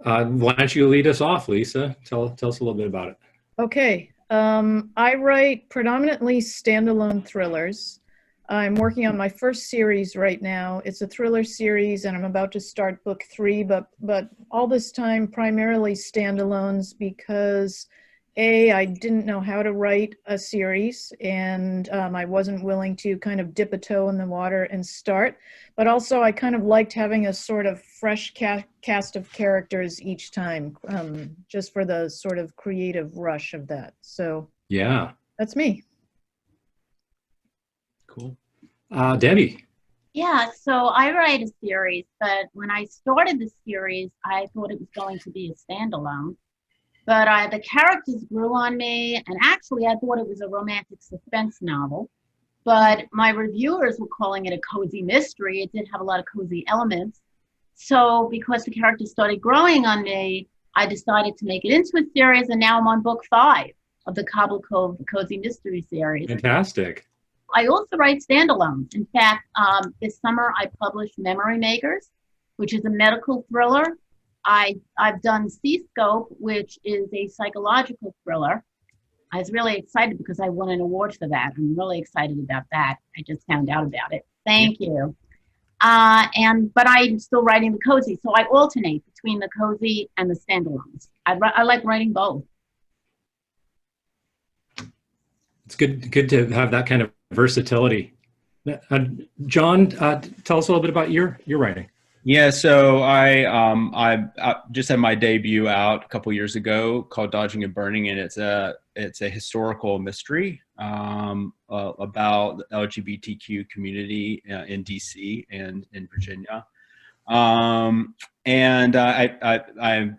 Why don't you lead us off, Lisa? Tell us a little bit about it. Okay. I write predominantly standalone thrillers. I'm working on my first series right now. It's a thriller series, and I'm about to start book 3, but all this time primarily standalones because I didn't know how to write a series, and I wasn't willing to kind of dip a toe in the water and start. But also, I kind of liked having a sort of fresh cast of characters each time, just for the sort of creative rush of that. So Yeah, that's me. cool. Debbie. Yeah, so I write a series, but when I started the series, I thought it was going to be a standalone. But the characters grew on me, and actually I thought it was a romantic suspense novel. But my reviewers were calling it a cozy mystery. It did have a lot of cozy elements. So because the characters started growing on me, I decided to make it into a series, and now I'm on book 5 of the Cobble Cove Cozy Mystery series. Fantastic. I also write standalones. In fact, this summer I published Memory Makers, which is a medical thriller. I've done Seascope, which is a psychological thriller. I was really excited because I won an award for that. I'm really excited about that. I just found out about it. Thank you. But I'm still writing the cozy, so I alternate between the cozy and the standalones. I like writing both. It's good to have that kind of versatility. John, tell us a little bit about your writing. Yeah, so I just had my debut out a couple years ago called Dodging and Burning, and it's a historical mystery about the LGBTQ community in DC and in Virginia. And I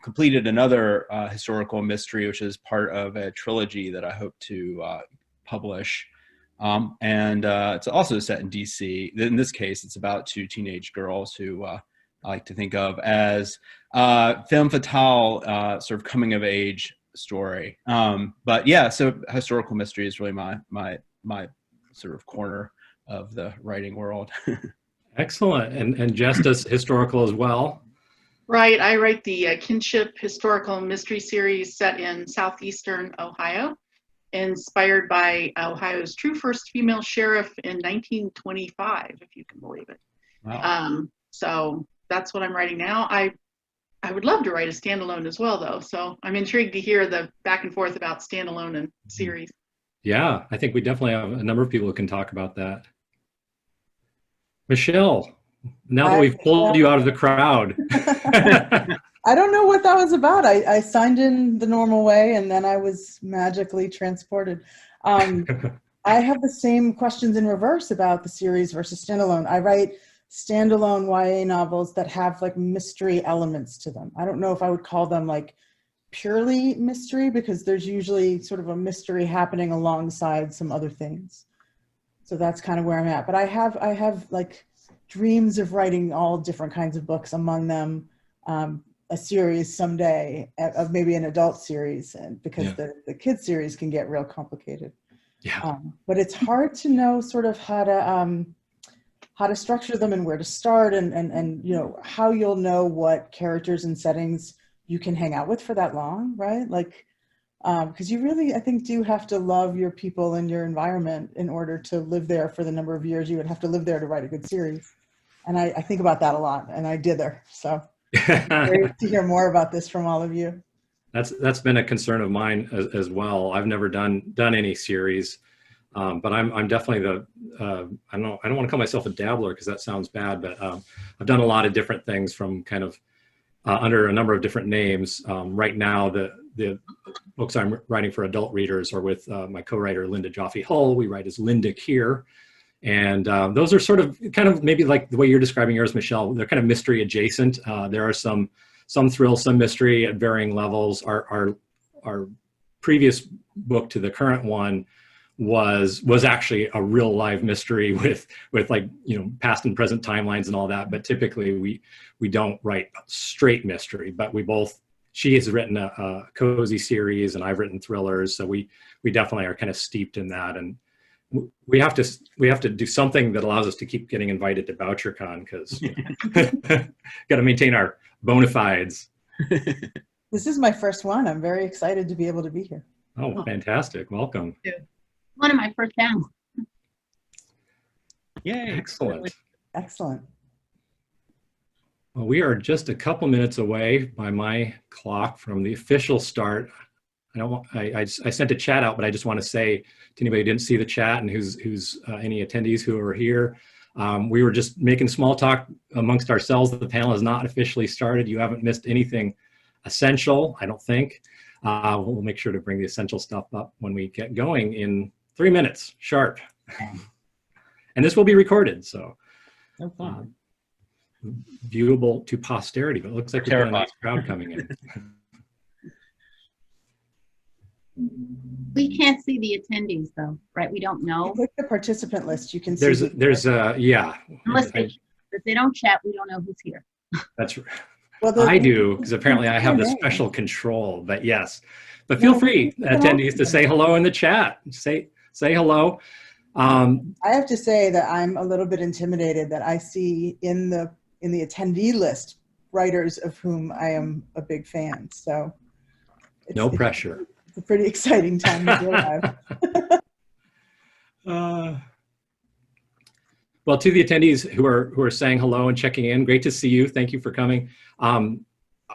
completed another historical mystery, which is part of a trilogy that I hope to publish. It's also set in DC. In this case, it's about 2 teenage girls who I like to think of as femme fatale, sort of coming of age story. But yeah, so historical mystery is really my sort of corner of the writing world. Excellent. And Jess does historical as well. Right. I write the Kinship Historical Mystery Series set in southeastern Ohio, inspired by Ohio's true first female sheriff in 1925, if you can believe it. Wow. So that's what I'm writing now. I would love to write a standalone as well, though. So I'm intrigued to hear the back and forth about standalone and series. Yeah, I think we definitely have a number of people who can talk about that. Michelle, now that we've pulled you out of the crowd. I don't know what that was about. I signed in the normal way, and then I was magically transported. I have the same questions in reverse about the series versus standalone. I write standalone YA novels that have like mystery elements to them. I don't know if I would call them like purely mystery, because there's usually sort of a mystery happening alongside some other things. So that's kind of where I'm at. But I have like dreams of writing all different kinds of books, among them a series someday of maybe an adult series, and because the kids series can get real complicated. Yeah. But it's hard to know sort of how to structure them and where to start, and you know how you'll know what characters and settings you can hang out with for that long, right? Like, because you really, I think, do have to love your people and your environment in order to live there for the number of years you would have to live there to write a good series. And I think about that a lot, and I dither. So great to hear more about this from all of you. That's been a concern of mine as well. I've never done any series, but I'm definitely I don't want to call myself a dabbler because that sounds bad, but I've done a lot of different things from kind of under a number of different names. Right now, the books I'm writing for adult readers are with my co-writer Linda Jaffe-Hull. We write as Linda Keir. And those are sort of kind of maybe like the way you're describing yours, Michelle. They're kind of mystery adjacent. There are some thrill, some mystery at varying levels. Our previous book to the current one was actually a real live mystery with like, you know, past and present timelines and all that. But typically we don't write straight mystery, but she has written a cozy series and I've written thrillers. So we definitely are kind of steeped in that. And we have to do something that allows us to keep getting invited to BoucherCon, because got to maintain our bona fides. This is my first one. I'm very excited to be able to be here. Oh, fantastic. Welcome. One of my first panels. Yay. Excellent. Excellent. Well, we are just a couple minutes away by my clock from the official start. I sent a chat out, but I just want to say to anybody who didn't see the chat and who's any attendees who are here, we were just making small talk amongst ourselves. The panel has not officially started. You haven't missed anything essential, I don't think. We'll make sure to bring the essential stuff up when we get going in 3 minutes sharp. And this will be recorded, so viewable to posterity. But it looks like we've got a nice crowd coming in. We can't see the attendees though, right? We don't know. Click the participant list. You can see. Yeah. Unless if they don't chat, we don't know who's here. That's right. Well, I do, because apparently I have the special control, but yes. But feel free, attendees, to say hello in the chat. Say hello. I have to say that I'm a little bit intimidated that I see in the attendee list writers of whom I am a big fan. So no pressure. It's a pretty exciting time to be alive. Well, to the attendees who are saying hello and checking in, great to see you. Thank you for coming. I'm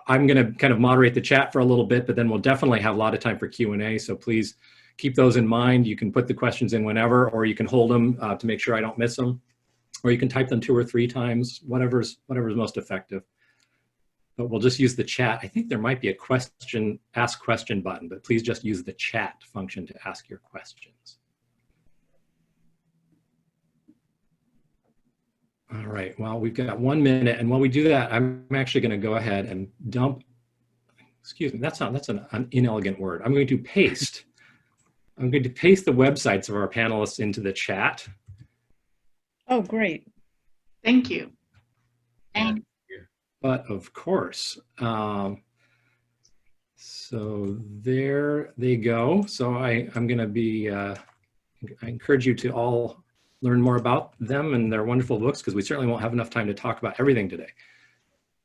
going to kind of moderate the chat for a little bit, but then we'll definitely have a lot of time for Q&A. So please keep those in mind. You can put the questions in whenever, or you can hold them to make sure I don't miss them, or you can type them 2 or 3 times, whatever's most effective. But we'll just use the chat. I think there might be a ask question button, but please just use the chat function to ask your questions. All right, well, we've got 1 minute, and while we do that, I'm actually going to go ahead and dump, excuse me, that's an inelegant word. I'm going to paste the websites of our panelists into the chat. Oh, great. Thank you. And But of course, so there they go. So I'm going to be, I encourage you to all learn more about them and their wonderful books, because we certainly won't have enough time to talk about everything today.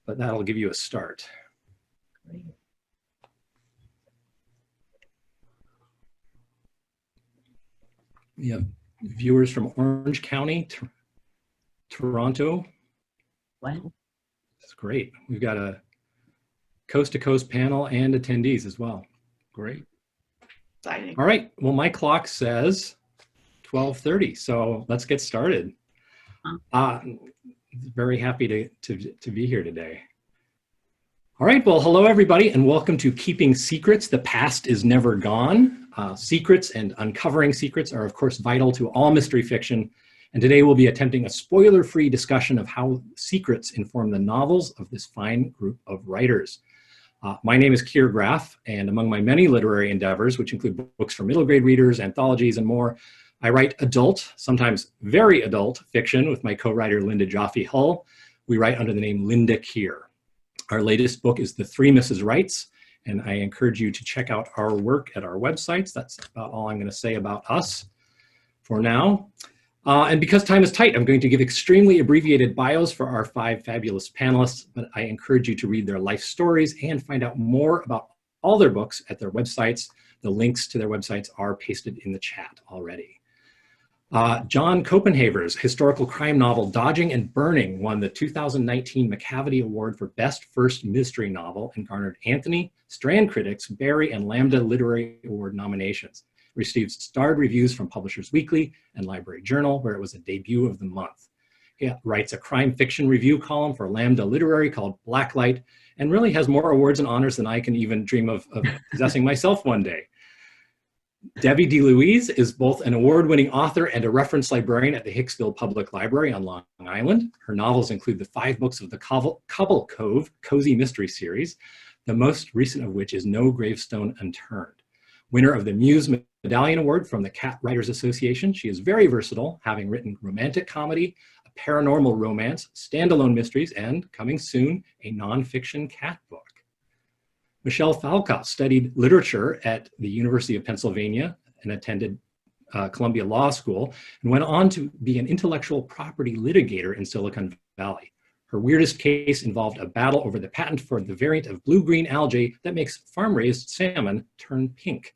But that'll give you a start. We have viewers from Orange County, Toronto. wow. That's great. We've got a coast-to-coast panel and attendees as well. Great. Exciting. All right. Well, my clock says 12:30, so let's get started. Very happy to be here today. All right. Well, hello, everybody, and welcome to Keeping Secrets. The Past is Never Gone. Secrets and uncovering secrets are, of course, vital to all mystery fiction. And today we'll be attempting a spoiler-free discussion of how secrets inform the novels of this fine group of writers. My name is Keir Graff, and among my many literary endeavors, which include books for middle grade readers, anthologies, and more, I write adult, sometimes very adult, fiction with my co-writer Linda Jaffe-Hull. We write under the name Linda Keir. Our latest book is The Three Mrs. Wrights, and I encourage you to check out our work at our websites. That's about all I'm going to say about us for now. And because time is tight, I'm going to give extremely abbreviated bios for our 5 fabulous panelists, but I encourage you to read their life stories and find out more about all their books at their websites. The links to their websites are pasted in the chat already. John Copenhaver's historical crime novel Dodging and Burning won the 2019 Macavity Award for Best First Mystery Novel and garnered Anthony, Strand Critics, Barry, and Lambda Literary Award nominations. Received starred reviews from Publishers Weekly and Library Journal, where it was a debut of the month. He writes a crime fiction review column for Lambda Literary called Blacklight, and really has more awards and honors than I can even dream of possessing myself one day. Debbie Louise is both an award-winning author and a reference librarian at the Hicksville Public Library on Long Island. Her novels include the 5 books of the Cobble Cove Cozy Mystery Series, the most recent of which is No Gravestone Unturned. Winner of the Muse Medallion Award from the Cat Writers Association, she is very versatile, having written romantic comedy, a paranormal romance, standalone mysteries, and, coming soon, a nonfiction cat book. Michelle Falkoff studied literature at the University of Pennsylvania and attended Columbia Law School, and went on to be an intellectual property litigator in Silicon Valley. Her weirdest case involved a battle over the patent for the variant of blue-green algae that makes farm-raised salmon turn pink.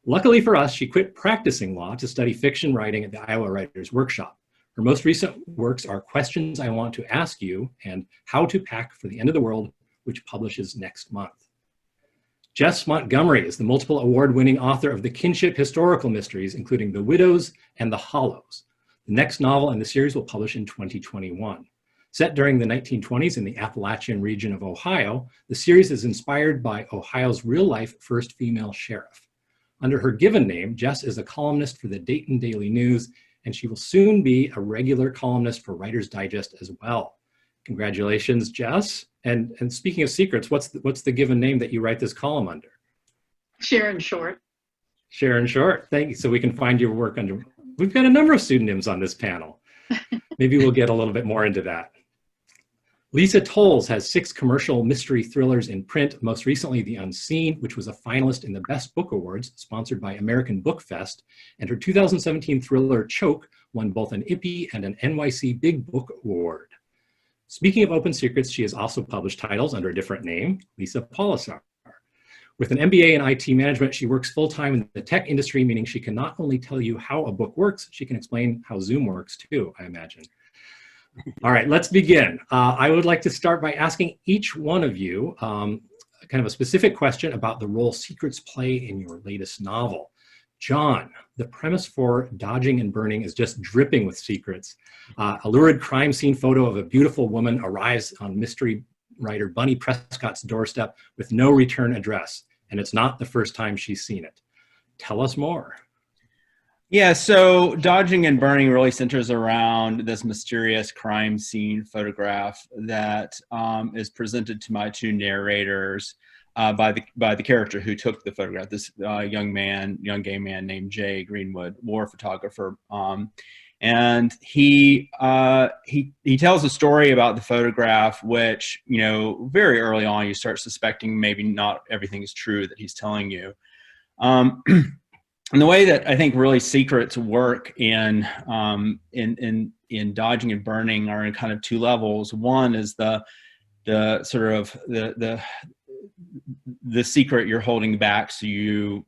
Luckily for us, she quit practicing law to study fiction writing at the Iowa Writers Workshop. Her most recent works are Questions I Want to Ask You and How to Pack for the End of the World, which publishes next month. Jess Montgomery is the multiple award-winning author of the kinship historical mysteries, including The Widows and The Hollows. The next novel in the series will publish in 2021. Set during the 1920s in the Appalachian region of Ohio, the series is inspired by Ohio's real-life first female sheriff. Under her given name, Jess is a columnist for the Dayton Daily News, and she will soon be a regular columnist for Writer's Digest as well. Congratulations, Jess. And speaking of secrets, what's the given name that you write this column under? Sharon Short. Sharon Short. Thank you. So we can find your work under. We've got a number of pseudonyms on this panel. Maybe we'll get a little bit more into that. Lisa Towles has 6 commercial mystery thrillers in print, most recently The Unseen, which was a finalist in the Best Book Awards, sponsored by American Book Fest, and her 2017 thriller Choke won both an IPPY and an NYC Big Book Award. Speaking of open secrets, she has also published titles under a different name, Lisa Polisar. With an MBA in IT management, she works full-time in the tech industry, meaning she can not only tell you how a book works, she can explain how Zoom works too, I imagine. All right, let's begin. I would like to start by asking each one of you kind of a specific question about the role secrets play in your latest novel. John, the premise for Dodging and Burning is just dripping with secrets. A lurid crime scene photo of a beautiful woman arrives on mystery writer Bunny Prescott's doorstep with no return address, and it's not the first time she's seen it. Tell us more. Yeah, so Dodging and Burning really centers around this mysterious crime scene photograph that is presented to my 2 narrators by the character who took the photograph, this young gay man named Jay Greenwood, war photographer. And he tells a story about the photograph, which, you know, very early on you start suspecting maybe not everything is true that he's telling you. And the way that I think really secrets work in Dodging and Burning are in kind of 2 levels. One is the sort of the secret you're holding back, so you're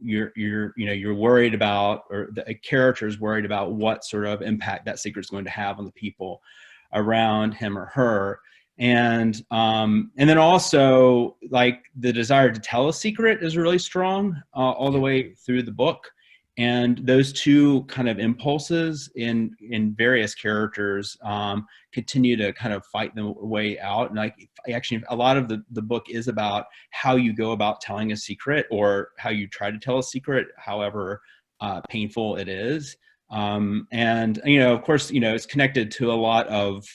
worried about, or the character is worried about what sort of impact that secret is going to have on the people around him or her. And then also, like, the desire to tell a secret is really strong all the way through the book. And those 2 kind of impulses in various characters continue to kind of fight their way out. And actually, a lot of the book is about how you go about telling a secret, or how you try to tell a secret, however painful it is. And, you know, of course, you know, it's connected to a lot of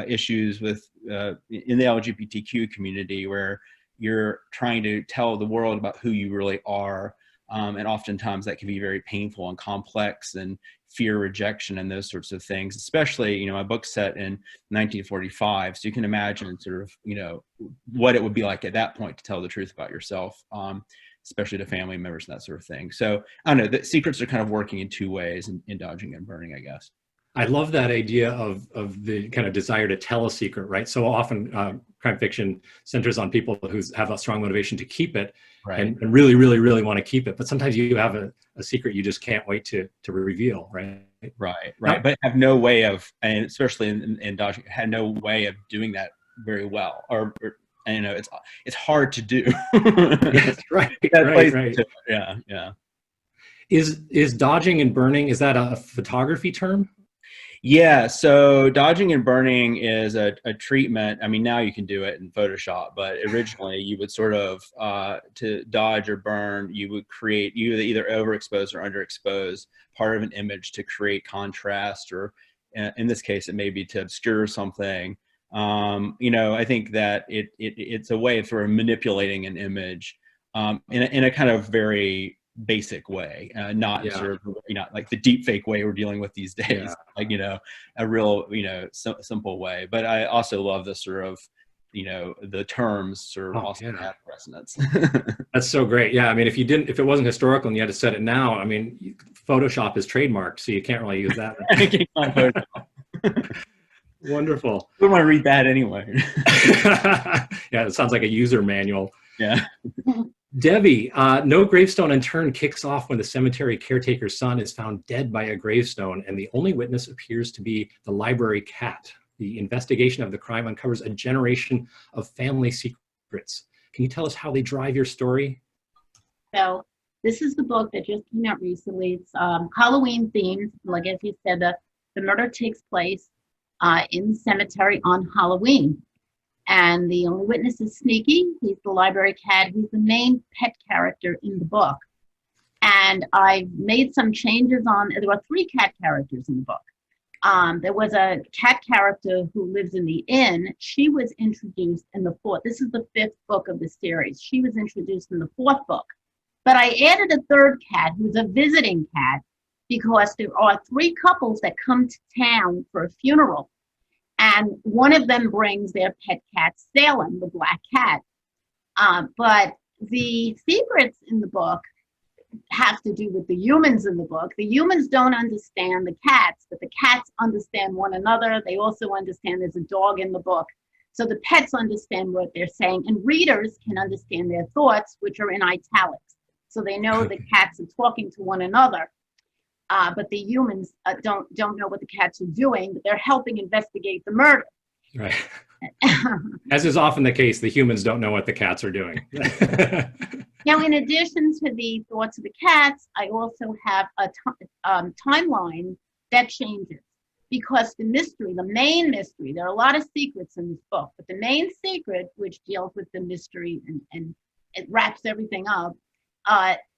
issues with in the LGBTQ community, where you're trying to tell the world about who you really are. And oftentimes that can be very painful and complex, and fear rejection and those sorts of things, especially, you know, my book's set in 1945. So you can imagine sort of, you know, what it would be like at that point to tell the truth about yourself, especially to family members and that sort of thing. So I don't know, the secrets are kind of working in 2 ways in Dodging and Burning, I guess. I love that idea of the kind of desire to tell a secret, right? So often crime fiction centers on people who have a strong motivation to keep it, right, and really, really, really want to keep it. But sometimes you have a secret you just can't wait to reveal, right? Right. But have no way of, and especially in Dodging, had no way of doing that very well, or you know, it's hard to do. Yes, right. Right. Yeah. Is Dodging and Burning, is that a photography term? Yeah, so Dodging and Burning is a treatment. I mean, now you can do it in Photoshop, but originally you would sort of, to dodge or burn, you would either overexpose or underexpose part of an image to create contrast, or in this case, it may be to obscure something. You know, I think that it's a way of sort of manipulating an image in a kind of very basic way, not sort of, you know, like the deep fake way we're dealing with these days, like, you know, a real, you know, simple way. But I also love the sort of, you know, the terms sort of also have resonance. That's so great. Yeah, I mean, if it wasn't historical and you had to set it now, I mean, Photoshop is trademarked, so you can't really use that. Wonderful. I wouldn't want to read that anyway. Yeah, it sounds like a user manual. Yeah. Debbie, No Gravestone Unturned kicks off when the cemetery caretaker's son is found dead by a gravestone, and the only witness appears to be the library cat. The investigation of the crime uncovers a generation of family secrets. Can you tell us how they drive your story? So this is the book that just came out recently. It's Halloween themed. Like as you said, the murder takes place in the cemetery on Halloween. And the only witness is Sneaky. He's the library cat. He's the main pet character in the book. And I made some changes there were 3 cat characters in the book. There was a cat character who lives in the inn. She was introduced in the 4th. This is the 5th book of the series. She was introduced in the 4th book. But I added a 3rd cat who's a visiting cat because there are 3 couples that come to town for a funeral. And one of them brings their pet cat, Salem, the black cat. But the secrets in the book have to do with the humans in the book. The humans don't understand the cats, but the cats understand one another. They also understand there's a dog in the book. So the pets understand what they're saying, and readers can understand their thoughts, which are in italics. So they know the cats are talking to one another. But the humans don't know what the cats are doing, but they're helping investigate the murder. Right. As is often the case, the humans don't know what the cats are doing. Now, in addition to the thoughts of the cats, I also have a timeline that changes because the main mystery, there are a lot of secrets in this book, but the main secret, which deals with the mystery and it wraps everything up,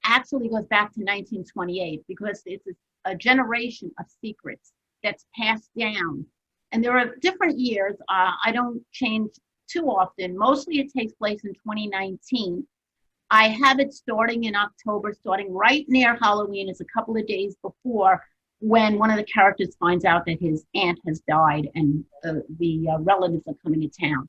actually goes back to 1928 because it's a generation of secrets that's passed down. And there are different years. I don't change too often. Mostly it takes place in 2019. I have it starting in October, starting right near Halloween. It's a couple of days before when one of the characters finds out that his aunt has died and the relatives are coming to town.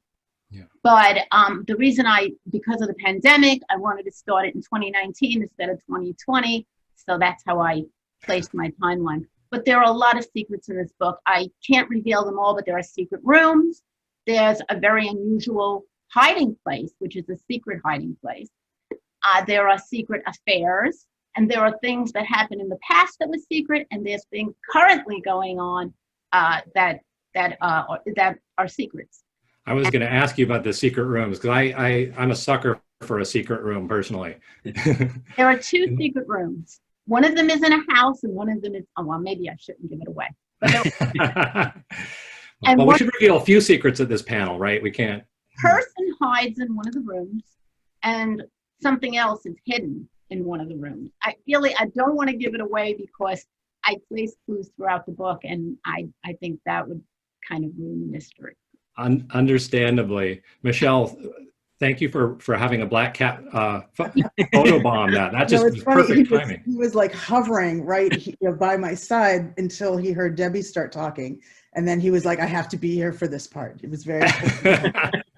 Yeah. But the reason because of the pandemic, I wanted to start it in 2019 instead of 2020. So that's how I placed my timeline. But there are a lot of secrets in this book. I can't reveal them all, but there are secret rooms. There's a very unusual hiding place, which is a secret hiding place. There are secret affairs, and there are things that happened in the past that was secret, and there's things currently going on that are secrets. I was going to ask you about the secret rooms because I'm a sucker for a secret room personally. There are 2 secret rooms. One of them is in a house, and one of them is, well, maybe I shouldn't give it away. Well, we should reveal a few secrets at this panel, right? We can't. Person hides in one of the rooms, and something else is hidden in one of the rooms. I don't want to give it away because I place clues throughout the book, and I think that would kind of ruin the mystery. Understandably. Michelle, thank you for having a black cat photobomb that. That just was perfect timing. He was like hovering right by my side until he heard Debbie start talking. And then he was like, I have to be here for this part. It was very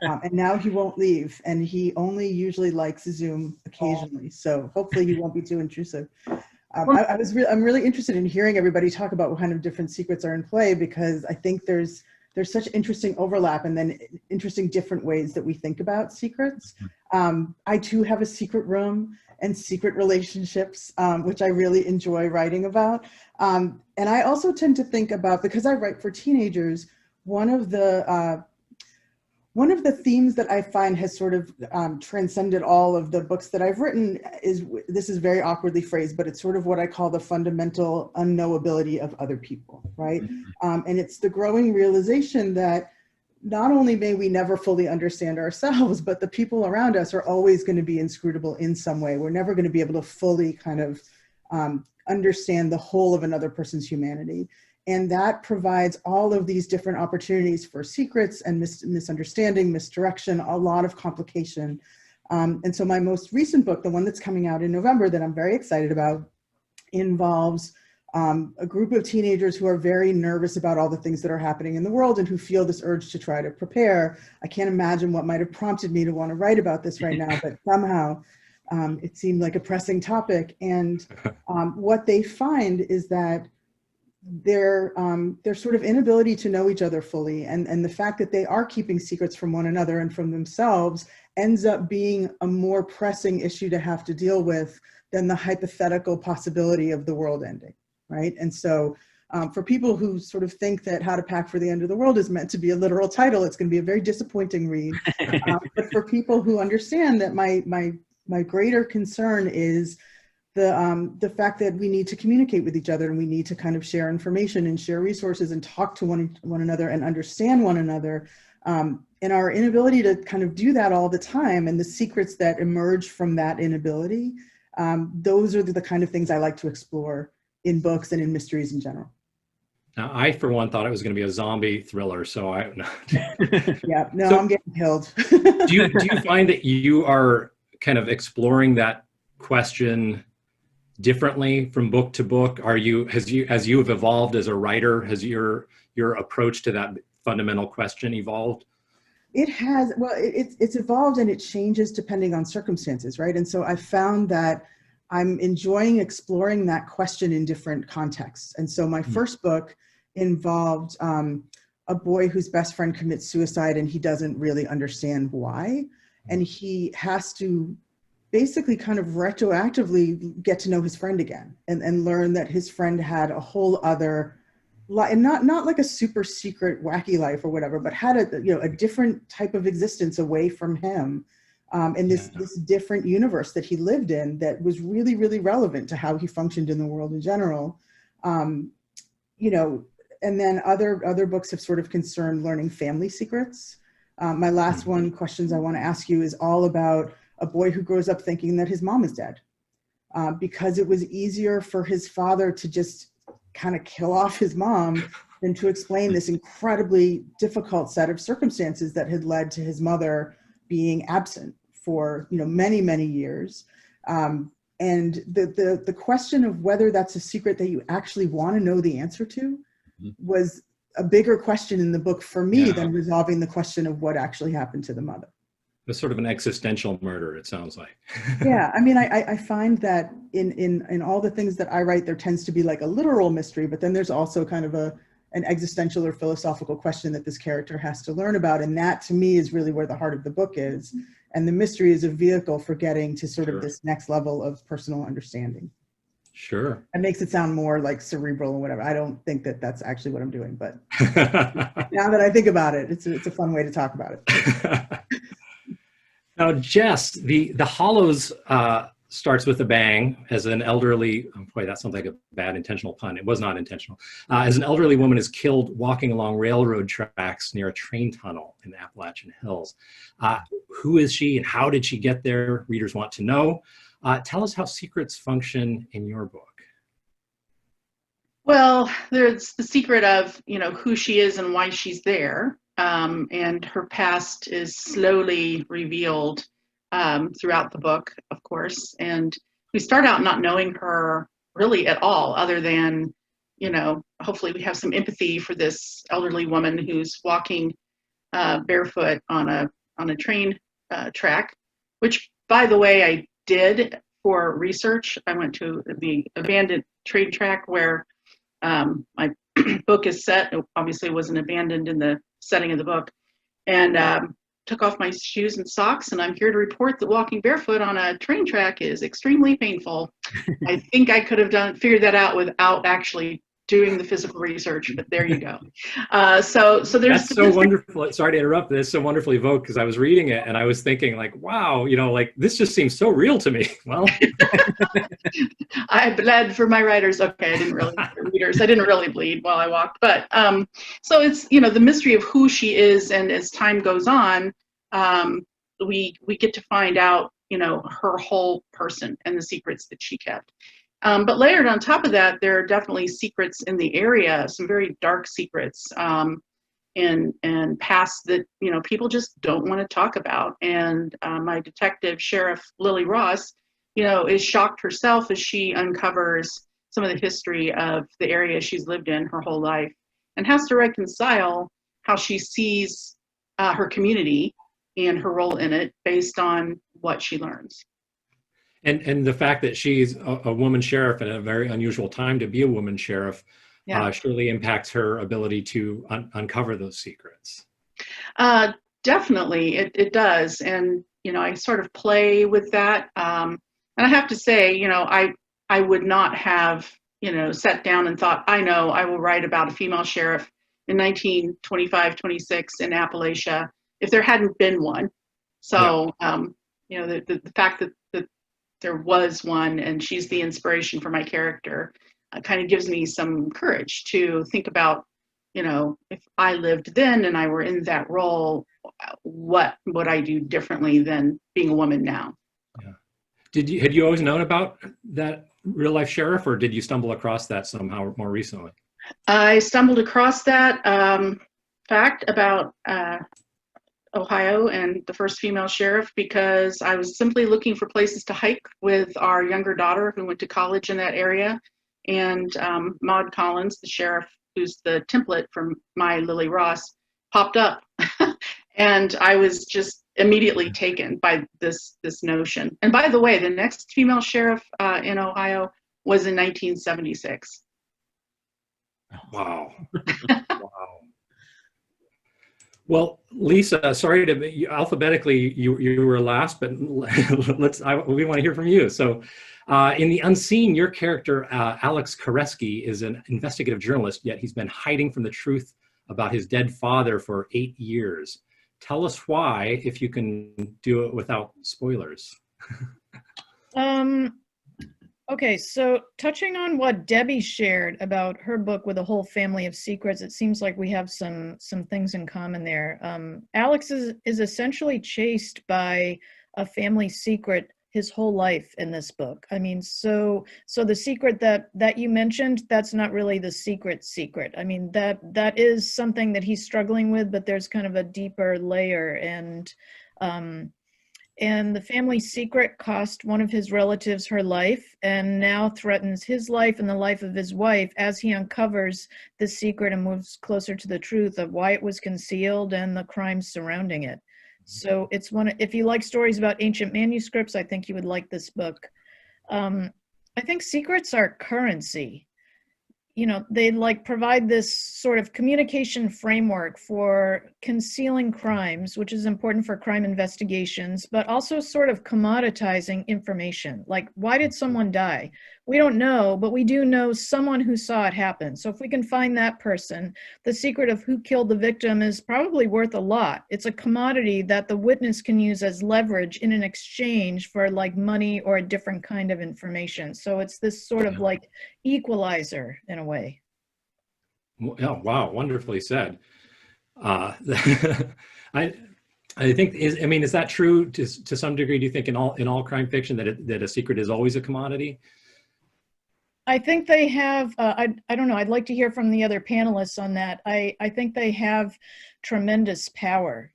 and now he won't leave. And he only usually likes Zoom occasionally. So hopefully he won't be too intrusive. I'm really interested in hearing everybody talk about what kind of different secrets are in play, because I think there's such interesting overlap and then interesting different ways that we think about secrets. I too have a secret room and secret relationships, which I really enjoy writing about. And I also tend to think about, because I write for teenagers, one of the themes that I find has sort of transcended all of the books that I've written is, this is very awkwardly phrased, but it's sort of what I call the fundamental unknowability of other people, right? And it's the growing realization that not only may we never fully understand ourselves, but the people around us are always going to be inscrutable in some way. We're never going to be able to fully kind of understand the whole of another person's humanity. And that provides all of these different opportunities for secrets and misunderstanding, misdirection, a lot of complication. And so my most recent book, the one that's coming out in November that I'm very excited about, involves a group of teenagers who are very nervous about all the things that are happening in the world and who feel this urge to try to prepare. I can't imagine what might have prompted me to want to write about this right now, but somehow it seemed like a pressing topic. And what they find is that their sort of inability to know each other fully, and the fact that they are keeping secrets from one another and from themselves ends up being a more pressing issue to have to deal with than the hypothetical possibility of the world ending, right? And so for people who sort of think that How to Pack for the End of the World is meant to be a literal title, it's going to be a very disappointing read. But for people who understand that my greater concern is the fact that we need to communicate with each other, and we need to kind of share information and share resources and talk to one another and understand one another, and our inability to kind of do that all the time, and the secrets that emerge from that inability, those are the kind of things I like to explore in books and in mysteries in general. Now, I, for one, thought it was going to be a zombie thriller, so Yeah, no, So- I'm getting killed. do you find that you are kind of exploring that question differently from book to book? As you have evolved as a writer, has your approach to that fundamental question evolved? It has. Well, it's evolved, and it changes depending on circumstances, right? And so I found that I'm enjoying exploring that question in different contexts. And so my first book involved a boy whose best friend commits suicide, and he doesn't really understand why. And he has to basically kind of retroactively get to know his friend again, and learn that his friend had a whole other life, and not like a super secret wacky life or whatever, but had a different type of existence away from him, in this different universe that he lived in, that was really, really relevant to how he functioned in the world in general. And then other books have sort of concerned learning family secrets. My last one, Questions I Want to Ask You, is all about a boy who grows up thinking that his mom is dead, because it was easier for his father to just kind of kill off his mom than to explain this incredibly difficult set of circumstances that had led to his mother being absent for many, many years. And the question of whether that's a secret that you actually want to know the answer to was a bigger question in the book for me than resolving the question of what actually happened to the mother. It's sort of an existential murder, it sounds like. Yeah, I mean, I find that in all the things that I write, there tends to be like a literal mystery, but then there's also kind of an existential or philosophical question that this character has to learn about. And that, to me, is really where the heart of the book is. And the mystery is a vehicle for getting to sort of this next level of personal understanding. Sure. It makes it sound more like cerebral and whatever. I don't think that that's actually what I'm doing, but now that I think about it, it's a fun way to talk about it. Now, Jess, the Hollows starts with a bang as an elderly, oh boy, that sounds like a bad intentional pun. It was not intentional. As an elderly woman is killed walking along railroad tracks near a train tunnel in the Appalachian Hills. Who is she and how did she get there? Readers want to know. Tell us how secrets function in your book. Well, there's the secret of, who she is and why she's there. And her past is slowly revealed throughout the book, of course. And we start out not knowing her really at all, other than, hopefully we have some empathy for this elderly woman who's walking barefoot on a train track, which, by the way, I did for research. I went to the abandoned train track where my book is set. It obviously wasn't abandoned in the setting of the book, and took off my shoes and socks, and I'm here to report that walking barefoot on a train track is extremely painful. I think I could have figured that out without actually doing the physical research, but there you go. So there's That's so wonderful. Sorry to interrupt. That's so wonderfully evoked, because I was reading it and I was thinking like, wow, this just seems so real to me. Well, I bled for my writers. Okay, I didn't really readers. I didn't really bleed while I walked, but so it's the mystery of who she is, and as time goes on, we get to find out her whole person and the secrets that she kept. But layered on top of that, there are definitely secrets in the area, some very dark secrets, and past that people just don't want to talk about. And my detective, Sheriff Lily Ross, is shocked herself as she uncovers some of the history of the area she's lived in her whole life, and has to reconcile how she sees her community and her role in it based on what she learns. and the fact that she's a woman sheriff at a very unusual time to be a woman sheriff, Yeah. surely impacts her ability to uncover those secrets. Definitely, it does. And, I sort of play with that. And I have to say, I would not have, sat down and thought, I know I will write about a female sheriff in 1925, 26 in Appalachia if there hadn't been one. So, the fact that there was one and she's the inspiration for my character kind of gives me some courage to think about, if I lived then and I were in that role, what would I do differently than being a woman now? Yeah. Had you always known about that real life sheriff, or did you stumble across that somehow more recently? I stumbled across that fact about Ohio and the first female sheriff because I was simply looking for places to hike with our younger daughter who went to college in that area. And Maud Collins, the sheriff, who's the template for my Lily Ross, popped up. And I was just immediately taken by this notion. And by the way, the next female sheriff in Ohio was in 1976. Wow. Wow. Well, Lisa, sorry to alphabetically you were last, but we want to hear from you. So in The Unseen, your character, Alex Koreski, is an investigative journalist, yet he's been hiding from the truth about his dead father for 8 years. Tell us why, if you can do it without spoilers. Okay, so touching on what Debbie shared about her book with a whole family of secrets, it seems like we have some things in common there. Alex is essentially chased by a family secret his whole life in this book. I mean, so the secret that you mentioned, that's not really the secret. I mean, that is something that he's struggling with, but there's kind of a deeper layer, and the family secret cost one of his relatives her life and now threatens his life and the life of his wife as he uncovers the secret and moves closer to the truth of why it was concealed and the crimes surrounding it. So it's if you like stories about ancient manuscripts, I think you would like this book. I think secrets are currency. They provide this sort of communication framework for concealing crimes, which is important for crime investigations, but also sort of commoditizing information. Like, why did someone die? We don't know, but we do know someone who saw it happen. So if we can find that person, the secret of who killed the victim is probably worth a lot. It's a commodity that the witness can use as leverage in an exchange for money or a different kind of information. So it's this sort of equalizer in a way. Oh, wow, wonderfully said. I think is that true to some degree? Do you think in all crime fiction that a secret is always a commodity? I think they have, I don't know, I'd like to hear from the other panelists on that. I think they have tremendous power.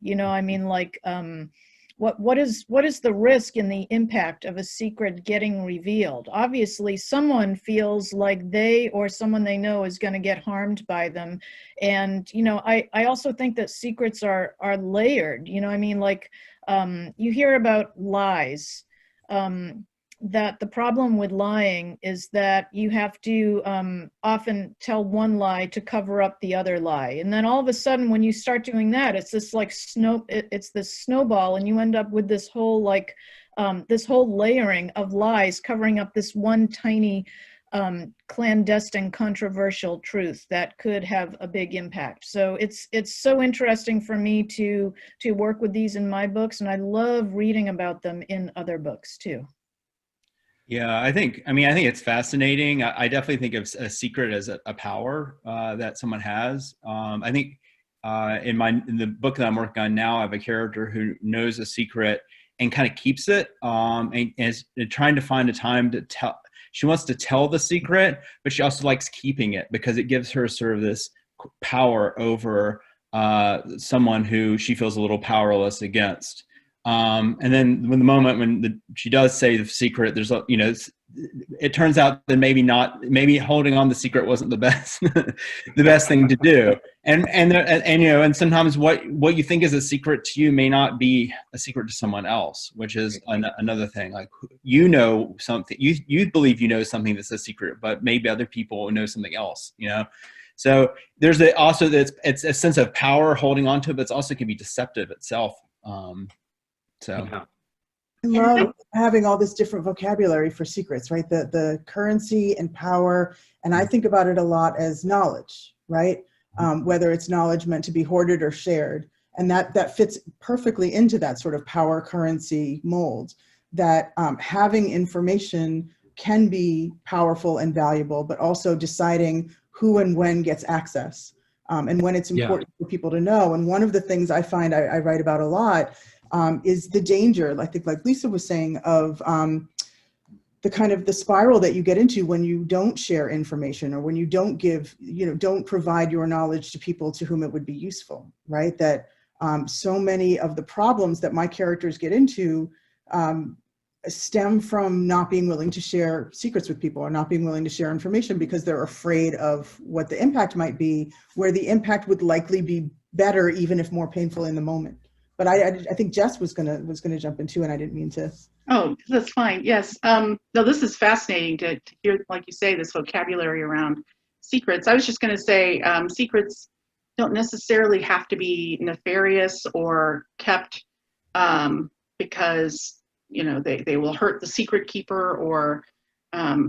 What is the risk in the impact of a secret getting revealed? Obviously, someone feels like they or someone they know is going to get harmed by them. And, I also think that secrets are layered. You hear about lies. That the problem with lying is that you have to often tell one lie to cover up the other lie. And then all of a sudden, when you start doing that, it's this it's this snowball, and you end up with this whole this whole layering of lies covering up this one tiny clandestine, controversial truth that could have a big impact. So it's so interesting for me to work with these in my books, and I love reading about them in other books too. Yeah, I think it's fascinating. I definitely think of a secret as a power that someone has. I think in the book that I'm working on now, I have a character who knows a secret and kind of keeps it and is trying to find a time to tell. She wants to tell the secret, but she also likes keeping it because it gives her sort of this power over someone who she feels a little powerless against. And then when she does say the secret, there's it turns out that maybe holding on the secret wasn't the best, the best thing to do. And sometimes what you think is a secret to you may not be a secret to someone else, which is another thing. Like, something, you believe something that's a secret, but maybe other people know something else, So there's it's a sense of power holding on to it, but it also can be deceptive itself. Yeah. I love having all this different vocabulary for secrets, right? The currency and power. And I think about it a lot as knowledge, right? Whether it's knowledge meant to be hoarded or shared. And that fits perfectly into that sort of power currency mold, that having information can be powerful and valuable, but also deciding who and when gets access, and when it's important for people to know. And one of the things I find I write about a lot is the danger, I think, like Lisa was saying, of the kind of the spiral that you get into when you don't share information, or when you don't don't provide your knowledge to people to whom it would be useful, right? That so many of the problems that my characters get into stem from not being willing to share secrets with people, or not being willing to share information because they're afraid of what the impact might be, where the impact would likely be better, even if more painful in the moment. But I think Jess was gonna jump in too, and I didn't mean to. Oh, that's fine. Yes. No, this is fascinating to hear, like you say, this vocabulary around secrets. I was just going to say, secrets don't necessarily have to be nefarious or kept because they will hurt the secret keeper or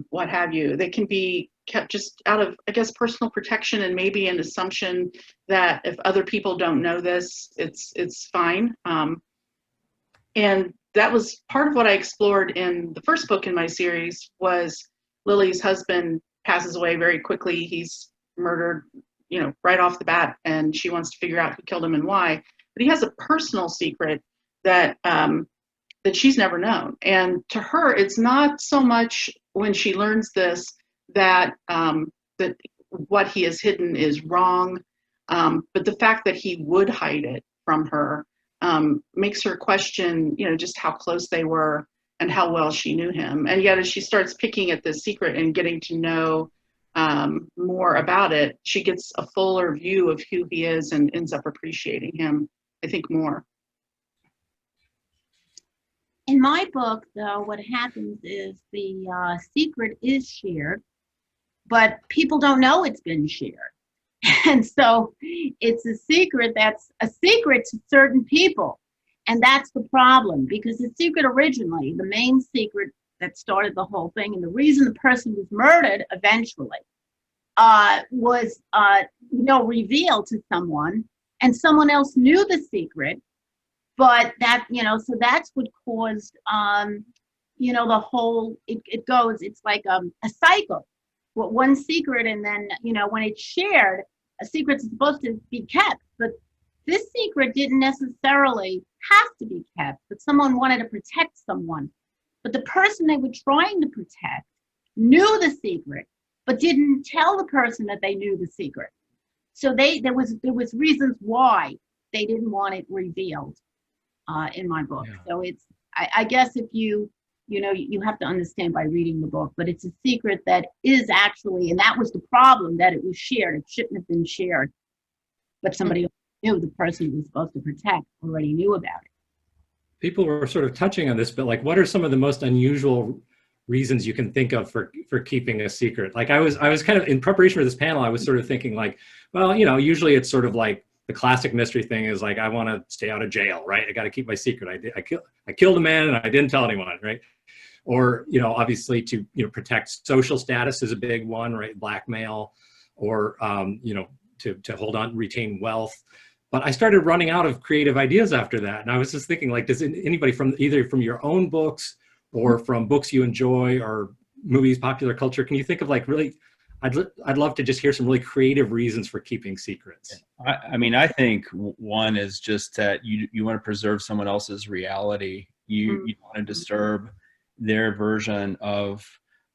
what have you. They can be kept just out of, I guess, personal protection, and maybe an assumption that if other people don't know this, it's fine. And that was part of what I explored in the first book in my series. Was Lily's husband passes away very quickly. He's murdered, right off the bat, and she wants to figure out who killed him and why. But he has a personal secret that that she's never known. And to her, it's not so much when she learns this that that what he has hidden is wrong, but the fact that he would hide it from her makes her question, just how close they were and how well she knew him. And yet, as she starts picking at this secret and getting to know more about it, she gets a fuller view of who he is and ends up appreciating him, I think, more. In my book, though, what happens is the secret is shared, but people don't know it's been shared. And so it's a secret that's a secret to certain people. And that's the problem, because the secret originally, the main secret that started the whole thing, and the reason the person was murdered eventually, was revealed to someone, and someone else knew the secret. But that, so that's what caused, the whole, it's like a cycle. Well, one secret, and then, when it's shared, a secret's supposed to be kept. But this secret didn't necessarily have to be kept, but someone wanted to protect someone. But the person they were trying to protect knew the secret, but didn't tell the person that they knew the secret. So there was reasons why they didn't want it revealed. In my book. Yeah. So it's, I guess if you have to understand by reading the book, but it's a secret that is actually, and that was the problem, that it was shared. It shouldn't have been shared, but somebody knew, the person who was supposed to protect already knew about it. People were sort of touching on this, but like, what are some of the most unusual reasons you can think of for keeping a secret? Like I was kind of, in preparation for this panel, I was sort of thinking like, well, usually it's sort of like, the classic mystery thing is like, I want to stay out of jail, right? I got to keep my secret. I killed a man and I didn't tell anyone, right? Or, obviously to, protect social status is a big one, right? Blackmail, or, to hold on, retain wealth. But I started running out of creative ideas after that. And I was just thinking like, does anybody either from your own books or from books you enjoy or movies, popular culture, can you think of like really, I'd love to just hear some really creative reasons for keeping secrets. I think one is just that you want to preserve someone else's reality. You don't want to disturb their version of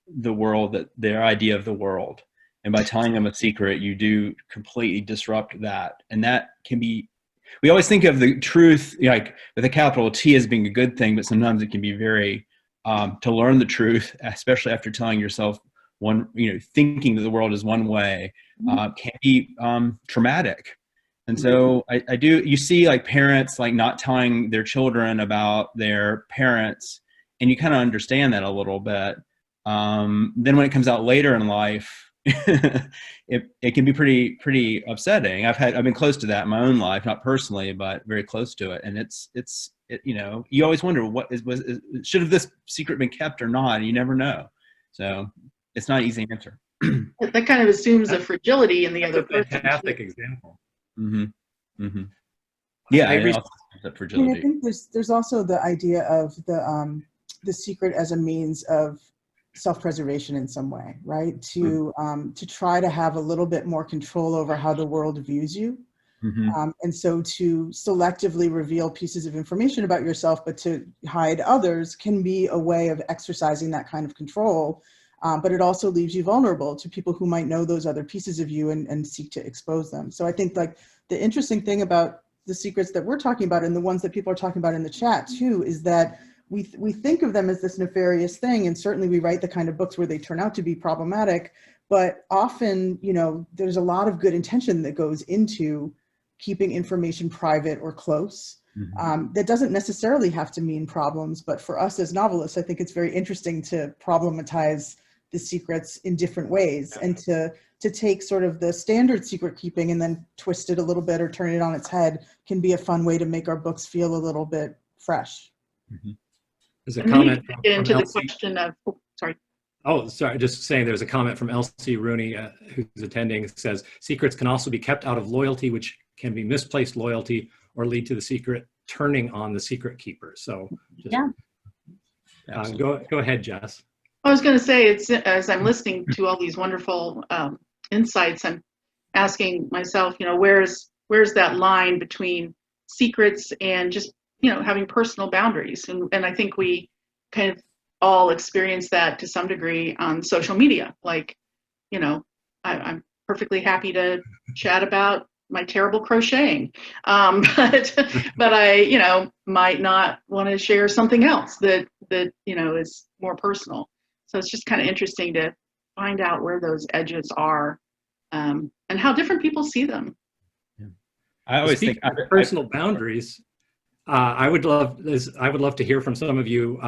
the world, their idea of the world. And by telling them a secret, you do completely disrupt that. And that can be, we always think of the truth, like with a capital T, as being a good thing, but sometimes it can be very to learn the truth, especially after telling yourself thinking that the world is one way, can be traumatic. And so you see like parents like not telling their children about their parents, and you kind of understand that a little bit. Then when it comes out later in life, it can be pretty upsetting. I've been close to that in my own life, not personally, but very close to it. And you always wonder should have this secret been kept or not? And you never know. So it's not an easy answer. That kind of assumes a fragility in the other person. Fantastic example. Mm-hmm. Mm-hmm. Yeah, I I think there's also the idea of the secret as a means of self-preservation in some way, right? To try to have a little bit more control over how the world views you. Mm-hmm. And so to selectively reveal pieces of information about yourself, but to hide others can be a way of exercising that kind of control. But it also leaves you vulnerable to people who might know those other pieces of you and seek to expose them. So I think like the interesting thing about the secrets that we're talking about and the ones that people are talking about in the chat too, is that we think of them as this nefarious thing. And certainly we write the kind of books where they turn out to be problematic, but often, there's a lot of good intention that goes into keeping information private or close. Mm-hmm. That doesn't necessarily have to mean problems, but for us as novelists, I think it's very interesting to problematize the secrets in different ways and to take sort of the standard secret keeping and then twist it a little bit or turn it on its head can be a fun way to make our books feel a little bit fresh. Mm-hmm. There's a And comment then we get into from the Elsie. question of, sorry. Oh, sorry. Just saying there's a comment from Elsie Rooney, who's attending, says, secrets can also be kept out of loyalty, which can be misplaced loyalty or lead to the secret turning on the secret keeper. So just, go ahead, Jess. I was going to say, it's as I'm listening to all these wonderful insights, I'm asking myself, where's that line between secrets and just, having personal boundaries? And I think we kind of all experience that to some degree on social media. Like, I'm perfectly happy to chat about my terrible crocheting, but I, might not want to share something else that is more personal. So it's just kind of interesting to find out where those edges are, and how different people see them. Yeah. I always think personal boundaries. I would love to hear from some of you.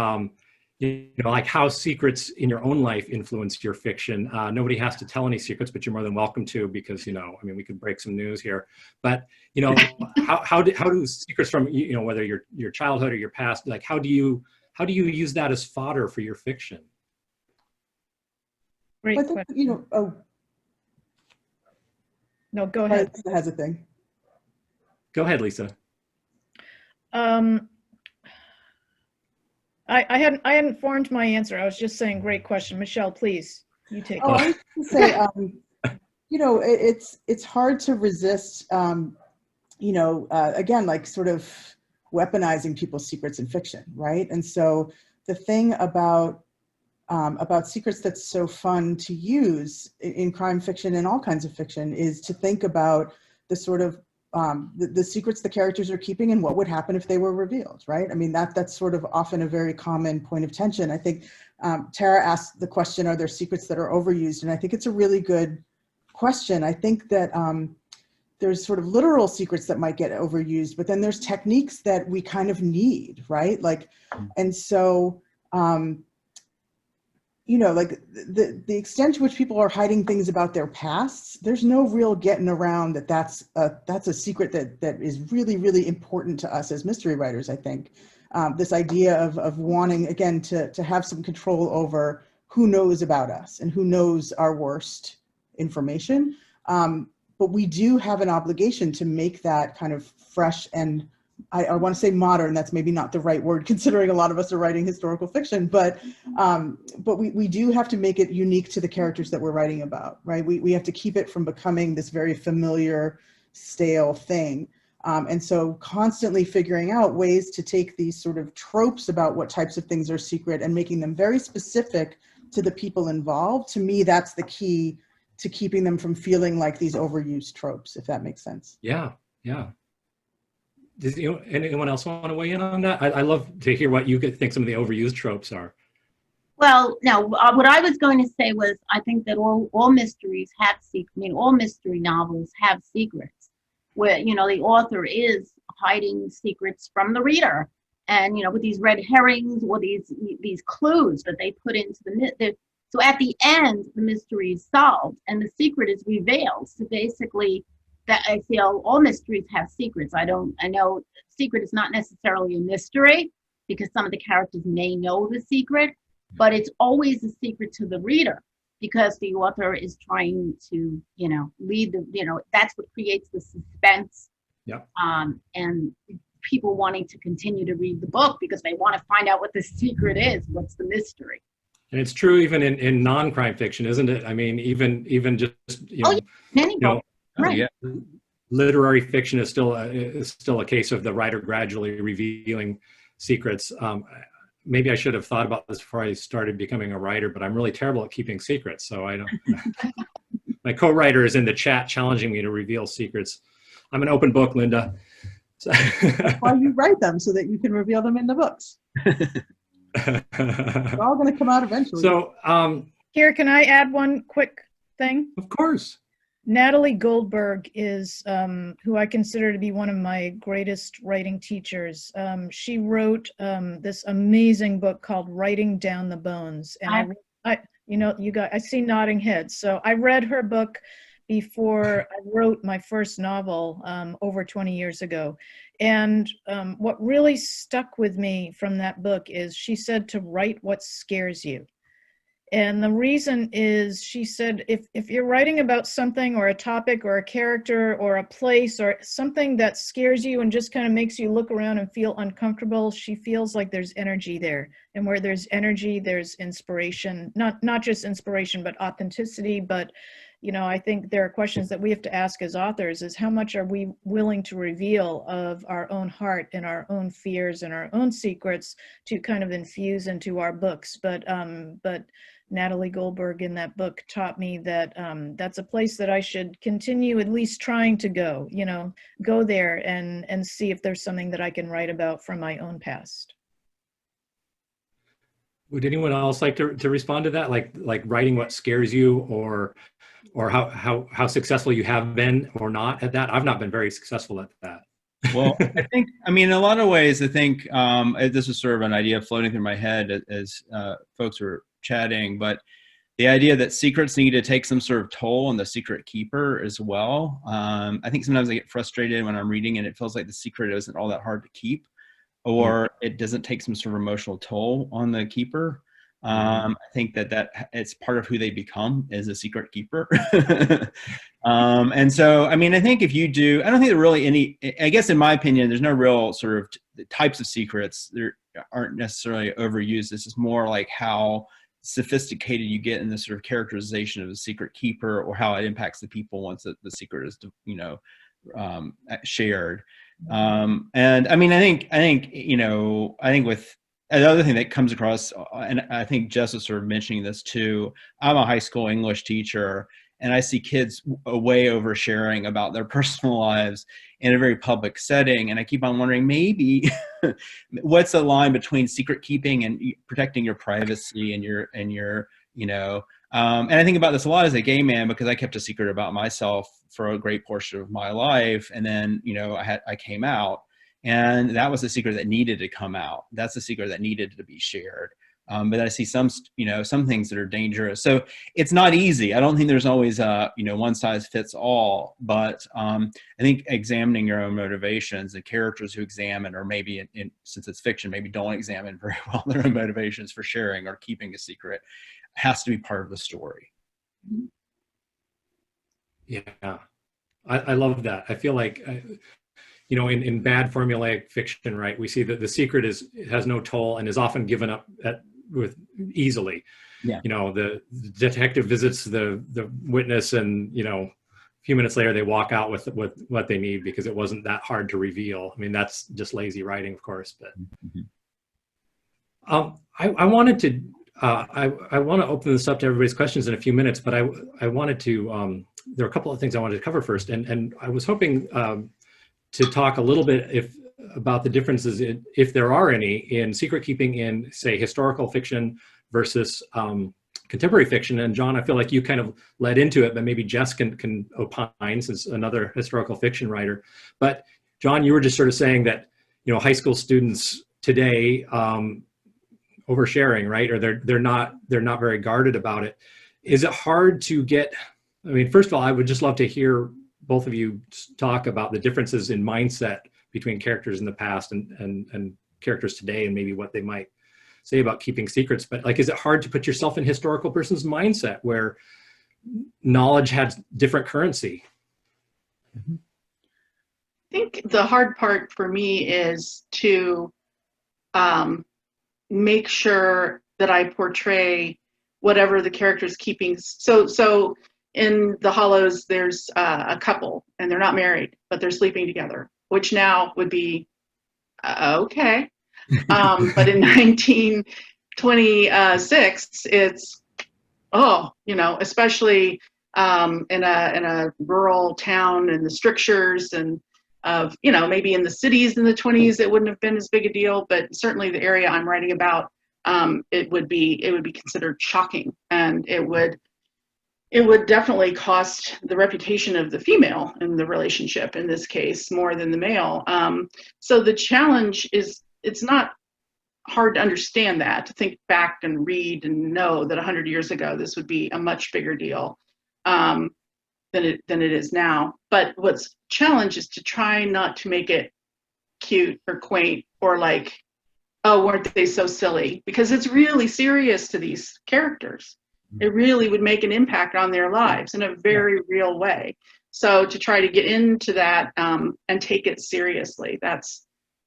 Like how secrets in your own life influence your fiction. Nobody has to tell any secrets, but you're more than welcome to, because we could break some news here. But how do secrets from whether your childhood or your past, like how do you use that as fodder for your fiction? Great question. No, go ahead. Lisa has a thing. Go ahead, Lisa. I hadn't formed my answer. I was just saying, great question. Michelle, please, you take it. I was going to say, it's hard to resist, again, like sort of weaponizing people's secrets in fiction, right? And so the thing about secrets that's so fun to use in crime fiction and all kinds of fiction is to think about the sort of the secrets the characters are keeping and what would happen if they were revealed, right? I mean, that's sort of often a very common point of tension. I think Tara asked the question, are there secrets that are overused? And I think it's a really good question. I think that there's sort of literal secrets that might get overused, but then there's techniques that we kind of need, right? Like, and so, like the extent to which people are hiding things about their pasts, there's no real getting around that's a secret that is really, really important to us as mystery writers, I think. This idea of wanting, again, to have some control over who knows about us and who knows our worst information. But we do have an obligation to make that kind of fresh and I want to say modern. That's maybe not the right word, considering a lot of us are writing historical fiction, but we do have to make it unique to the characters that we're writing about, right? We have to keep it from becoming this very familiar, stale thing. And so constantly figuring out ways to take these sort of tropes about what types of things are secret and making them very specific to the people involved. To me, that's the key to keeping them from feeling like these overused tropes, if that makes sense. Yeah, yeah. Does anyone else want to weigh in on that? I love to hear what you think some of the overused tropes are. Well, no, what I was going to say was I think that all mysteries have secrets. I mean, all mystery novels have secrets where, you know, the author is hiding secrets from the reader. And, you know, with these red herrings or these clues that they put into so at the end, the mystery is solved and the secret is revealed. So basically, that I feel all mysteries have secrets. I know secret is not necessarily a mystery because some of the characters may know the secret, but it's always a secret to the reader because the author is trying to, you know, that's what creates the suspense. Yeah. And people wanting to continue to read the book because they want to find out what the secret is. What's the mystery? And it's true even in non-crime fiction, isn't it? I mean, even just, you know, Many books. Right. Yeah. Literary fiction is still a case of the writer gradually revealing secrets. Maybe I should have thought about this before I started becoming a writer, but I'm really terrible at keeping secrets. So I don't. My co-writer is in the chat challenging me to reveal secrets. I'm an open book, Linda. That's why you write them, so that you can reveal them in the books. They're all going to come out eventually. So, Here, can I add one quick thing? of course. Natalie Goldberg is who I consider to be one of my greatest writing teachers. She wrote this amazing book called Writing Down the Bones. And I see nodding heads. So I read her book before I wrote my first novel over 20 years ago. And what really stuck with me from that book is she said to write what scares you. And the reason is, she said, if you're writing about something or a topic or a character or a place or something that scares you and just kind of makes you look around and feel uncomfortable, she feels like there's energy there. And where there's energy, there's inspiration, not just inspiration, but authenticity. But, you know, I think there are questions that we have to ask as authors is how much are we willing to reveal of our own heart and our own fears and our own secrets to kind of infuse into our books. But Natalie Goldberg in that book taught me that that's a place that I should continue at least trying to go, you know, go there and see if there's something that I can write about from my own past. Would anyone else like to respond to that? Like writing what scares you or how successful you have been or not at that? I've not been very successful at that. Well, I mean, in a lot of ways, I think this is sort of an idea floating through my head as folks were chatting, but the idea that secrets need to take some sort of toll on the secret keeper as well. I think sometimes I get frustrated when I'm reading and it feels like the secret isn't all that hard to keep, or it doesn't take some sort of emotional toll on the keeper. I think that it's part of who they become as a secret keeper. And so, I mean, I think if you do, I don't think there really I guess in my opinion, there's no real sort of types of secrets that aren't necessarily overused. This is more like how sophisticated you get in the sort of characterization of the secret keeper or how it impacts the people once the secret is, you know, shared. And I mean, I think, you know, I think with another thing that comes across, and I think Jess was sort of mentioning this too, I'm a high school English teacher and I see kids way oversharing about their personal lives in a very public setting. And I keep on wondering, maybe what's the line between secret keeping and protecting your privacy and your, you know, and I think about this a lot as a gay man because I kept a secret about myself for a great portion of my life. And then, you know, I came out and that was a secret that needed to come out. That's a secret that needed to be shared. But I see some things that are dangerous. So it's not easy. I don't think there's always you know, one size fits all, but I think examining your own motivations, the characters who examine, or maybe since it's fiction, maybe don't examine very well their own motivations for sharing or keeping a secret, has to be part of the story. Yeah, I love that. I feel like, you know, in bad formulaic fiction, right, we see that the secret has no toll and is often given up easily. Yeah. You know, the detective visits the witness and, you know, a few minutes later they walk out with what they need because it wasn't that hard to reveal. I mean, that's just lazy writing, of course, but I wanted to I want to open this up to everybody's questions in a few minutes, but I wanted to there are a couple of things I wanted to cover first, and I was hoping to talk a little bit about the differences, if there are any, in secret keeping in, say, historical fiction versus contemporary fiction. And John, I feel like you kind of led into it, but maybe Jess can opine since another historical fiction writer. But John, you were just sort of saying that, you know, high school students today oversharing, right? Or they're not very guarded about it. Is it hard to get, I mean, first of all, I would just love to hear both of you talk about the differences in mindset between characters in the past and characters today, and maybe what they might say about keeping secrets. But like, is it hard to put yourself in historical person's mindset where knowledge has different currency? I think the hard part for me is to make sure that I portray whatever the character's keeping. So in the Hollows, there's a couple and they're not married, but they're sleeping together, which now would be okay. But in 1926, it's, you know, especially in a rural town and the strictures and of, you know, maybe in the cities in the 20s, it wouldn't have been as big a deal, but certainly the area I'm writing about, it would be considered shocking, and it would definitely cost the reputation of the female in the relationship, in this case, more than the male. So the challenge is, it's not hard to understand that, to think back and read and know that 100 years ago, this would be a much bigger deal than it is now. But what's challenge is to try not to make it cute or quaint or like, oh, weren't they so silly? Because it's really serious to these characters. It really would make an impact on their lives in a very real way. So to try to get into that and take it seriously,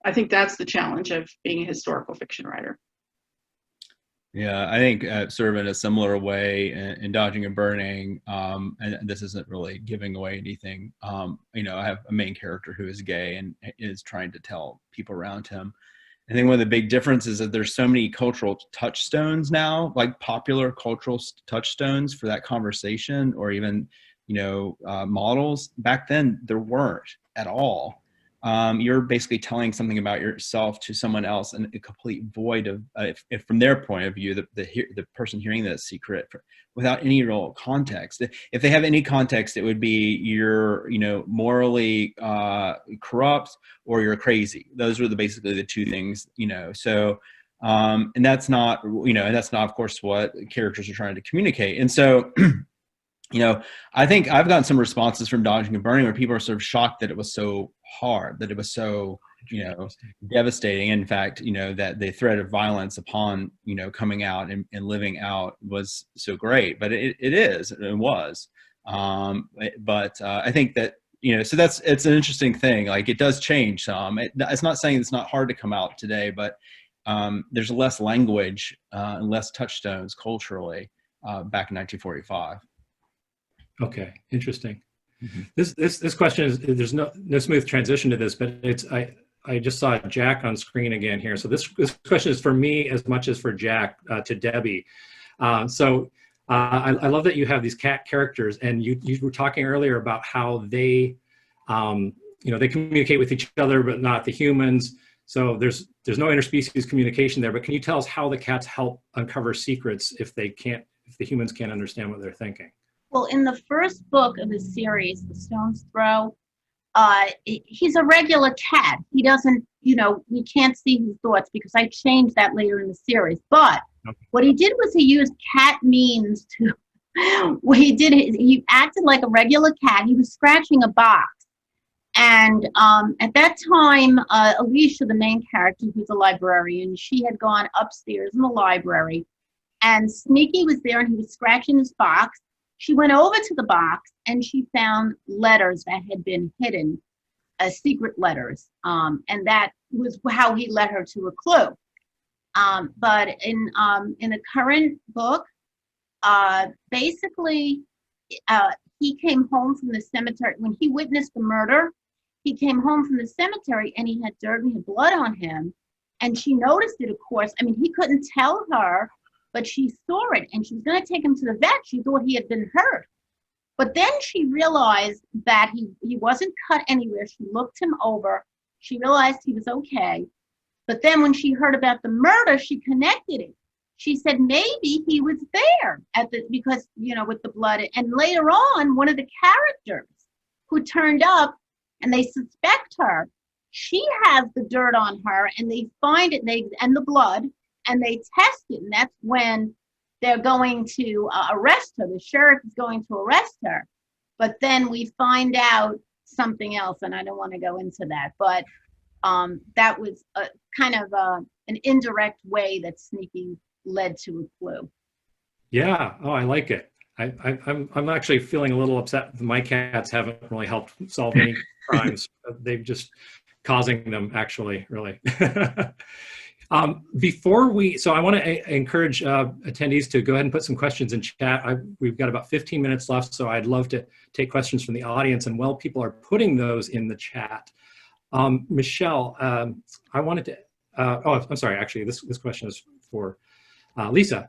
I think that's the challenge of being a historical fiction writer. Yeah, I think sort of in a similar way in Dodging and Burning, and this isn't really giving away anything, you know, I have a main character who is gay and is trying to tell people around him. I think one of the big differences is that there's so many cultural touchstones now, like popular cultural touchstones for that conversation, or even, you know, models. Back then, there weren't at all. You're basically telling something about yourself to someone else, and a complete void of, if from their point of view, the person hearing that secret without any real context. If they have any context, it would be you're, you know, morally corrupt or you're crazy. Those were basically the two things, you know. So, and that's not, you know, and that's not, of course, what characters are trying to communicate. And so, you know, I think I've gotten some responses from Dodging and Burning where people are sort of shocked that it was so hard, that it was so, you know, devastating. In fact, you know, that the threat of violence upon, you know, coming out and living out was so great. But it was. But I think that, you know, so it's an interesting thing. Like, it does change some. It's not saying it's not hard to come out today, but there's less language and less touchstones culturally back in 1945. Okay, interesting. Mm-hmm. This question is, there's no smooth transition to this, but it's I just saw Jack on screen again here. So this question is for me as much as for Jack, to Debbie. I love that you have these cat characters, and you were talking earlier about how they, you know, they communicate with each other, but not the humans. So there's no interspecies communication there. But can you tell us how the cats help uncover secrets if the humans can't understand what they're thinking? Well, in the first book of the series, The Stone's Throw, he's a regular cat. He doesn't, you know, we can't see his thoughts because I changed that later in the series. But what he did was he used cat memes to, he acted like a regular cat. He was scratching a box. And at that time, Alicia, the main character, who's a librarian, she had gone upstairs in the library, and Sneaky was there and he was scratching his box. She went over to the box and she found letters that had been hidden, secret letters. And that was how he led her to a clue. But in the current book, basically, he came home from the cemetery. When he witnessed the murder, he came home from the cemetery and he had dirt and he had blood on him. And she noticed it, of course. I mean, he couldn't tell her, but she saw it and she was going to take him to the vet. She thought he had been hurt. But then she realized that he wasn't cut anywhere. She looked him over. She realized he was okay. But then when she heard about the murder, she connected it. she said maybe he was there because, with the blood. And later on, one of the characters who turned up and they suspect her, she has the dirt on her and they find it and the blood and they test it. And that's when they're going to arrest her. The sheriff is going to arrest her. But then we find out something else, and I don't want to go into that. But that was a kind of an indirect way that sneaking led to a clue. Yeah. Oh, I like it. I'm actually feeling a little upset that my cats haven't really helped solve any crimes. They've just causing them, actually, really. So I want to encourage attendees to go ahead and put some questions in chat. We've got about 15 minutes left, so I'd love to take questions from the audience. And while people are putting those in the chat, Michelle, I wanted to, I'm sorry, actually, this question is for Lisa.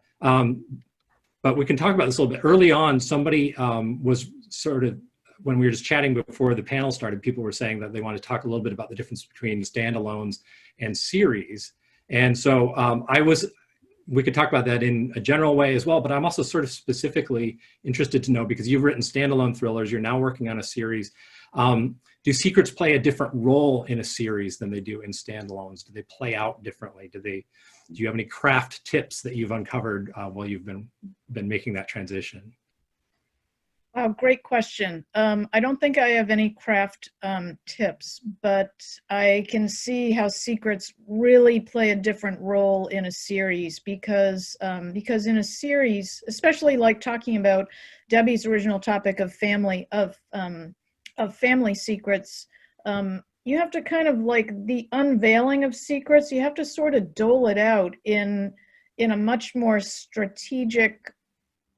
But we can talk about this a little bit. Early on, somebody was sort of, when we were just chatting before the panel started, people were saying that they want to talk a little bit about the difference between standalones and series. And so we could talk about that in a general way as well, but I'm also sort of specifically interested to know, because you've written standalone thrillers, you're now working on a series. Do secrets play a different role in a series than they do in standalones? Do they play out differently? Do you have any craft tips that you've uncovered while you've been making that transition? Oh, great question. I don't think I have any craft tips, but I can see how secrets really play a different role in a series because in a series, especially like talking about Debbie's original topic of family secrets, you have to kind of like the unveiling of secrets, you have to sort of dole it out in a much more strategic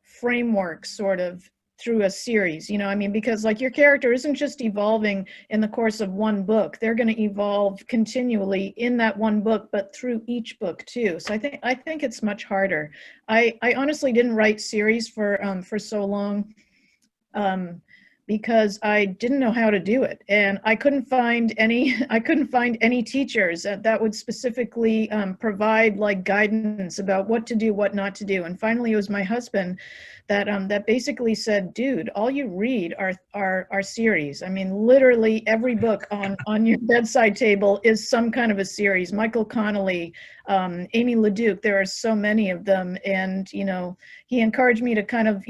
framework, sort of, through a series, because like your character isn't just evolving in the course of one book. They're going to evolve continually in that one book, but through each book too. So I think it's much harder. I honestly didn't write series for so long because I didn't know how to do it, and I couldn't find any teachers that would specifically provide like guidance about what to do, what not to do. And finally, it was my husband that basically said, dude, all you read are series. I mean, literally every book on your bedside table is some kind of a series. Michael Connelly, Amy LeDuc, there are so many of them. And, he encouraged me to kind of,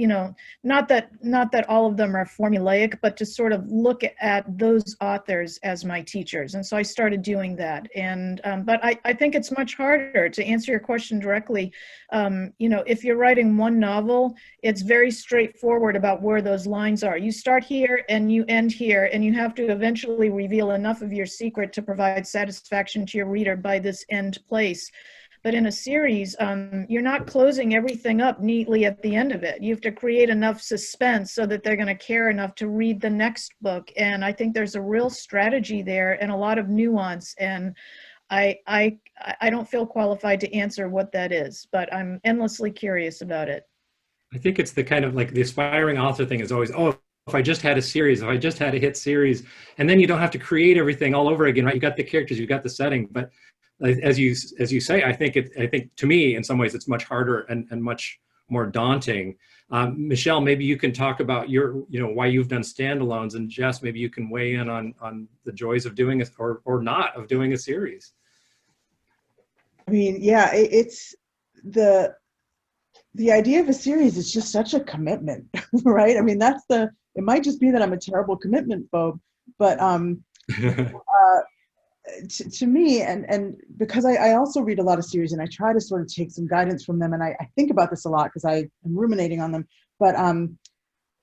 not that all of them are formulaic, but to sort of look at those authors as my teachers. And so I started doing that. And, but I think it's much harder to answer your question directly. If you're writing one novel, it's very straightforward about where those lines are. You start here and you end here, and you have to eventually reveal enough of your secret to provide satisfaction to your reader by this end place. But in a series, you're not closing everything up neatly at the end of it. You have to create enough suspense so that they're going to care enough to read the next book. And I think there's a real strategy there and a lot of nuance. And I don't feel qualified to answer what that is, but I'm endlessly curious about it. I think it's the kind of like the aspiring author thing is always, oh, if I just had a series, if I just had a hit series, and then you don't have to create everything all over again, right? You got the characters, you got the setting, but as you say, I think to me, in some ways, it's much harder and much more daunting. Michelle, maybe you can talk about why you've done standalones, and Jess, maybe you can weigh in on the joys of doing or not of doing a series. I mean, yeah, it's the idea of a series is just such a commitment, right? I mean, it might just be that I'm a terrible commitment phobe, but to me, and because I also read a lot of series and I try to sort of take some guidance from them, and I think about this a lot because I am ruminating on them, but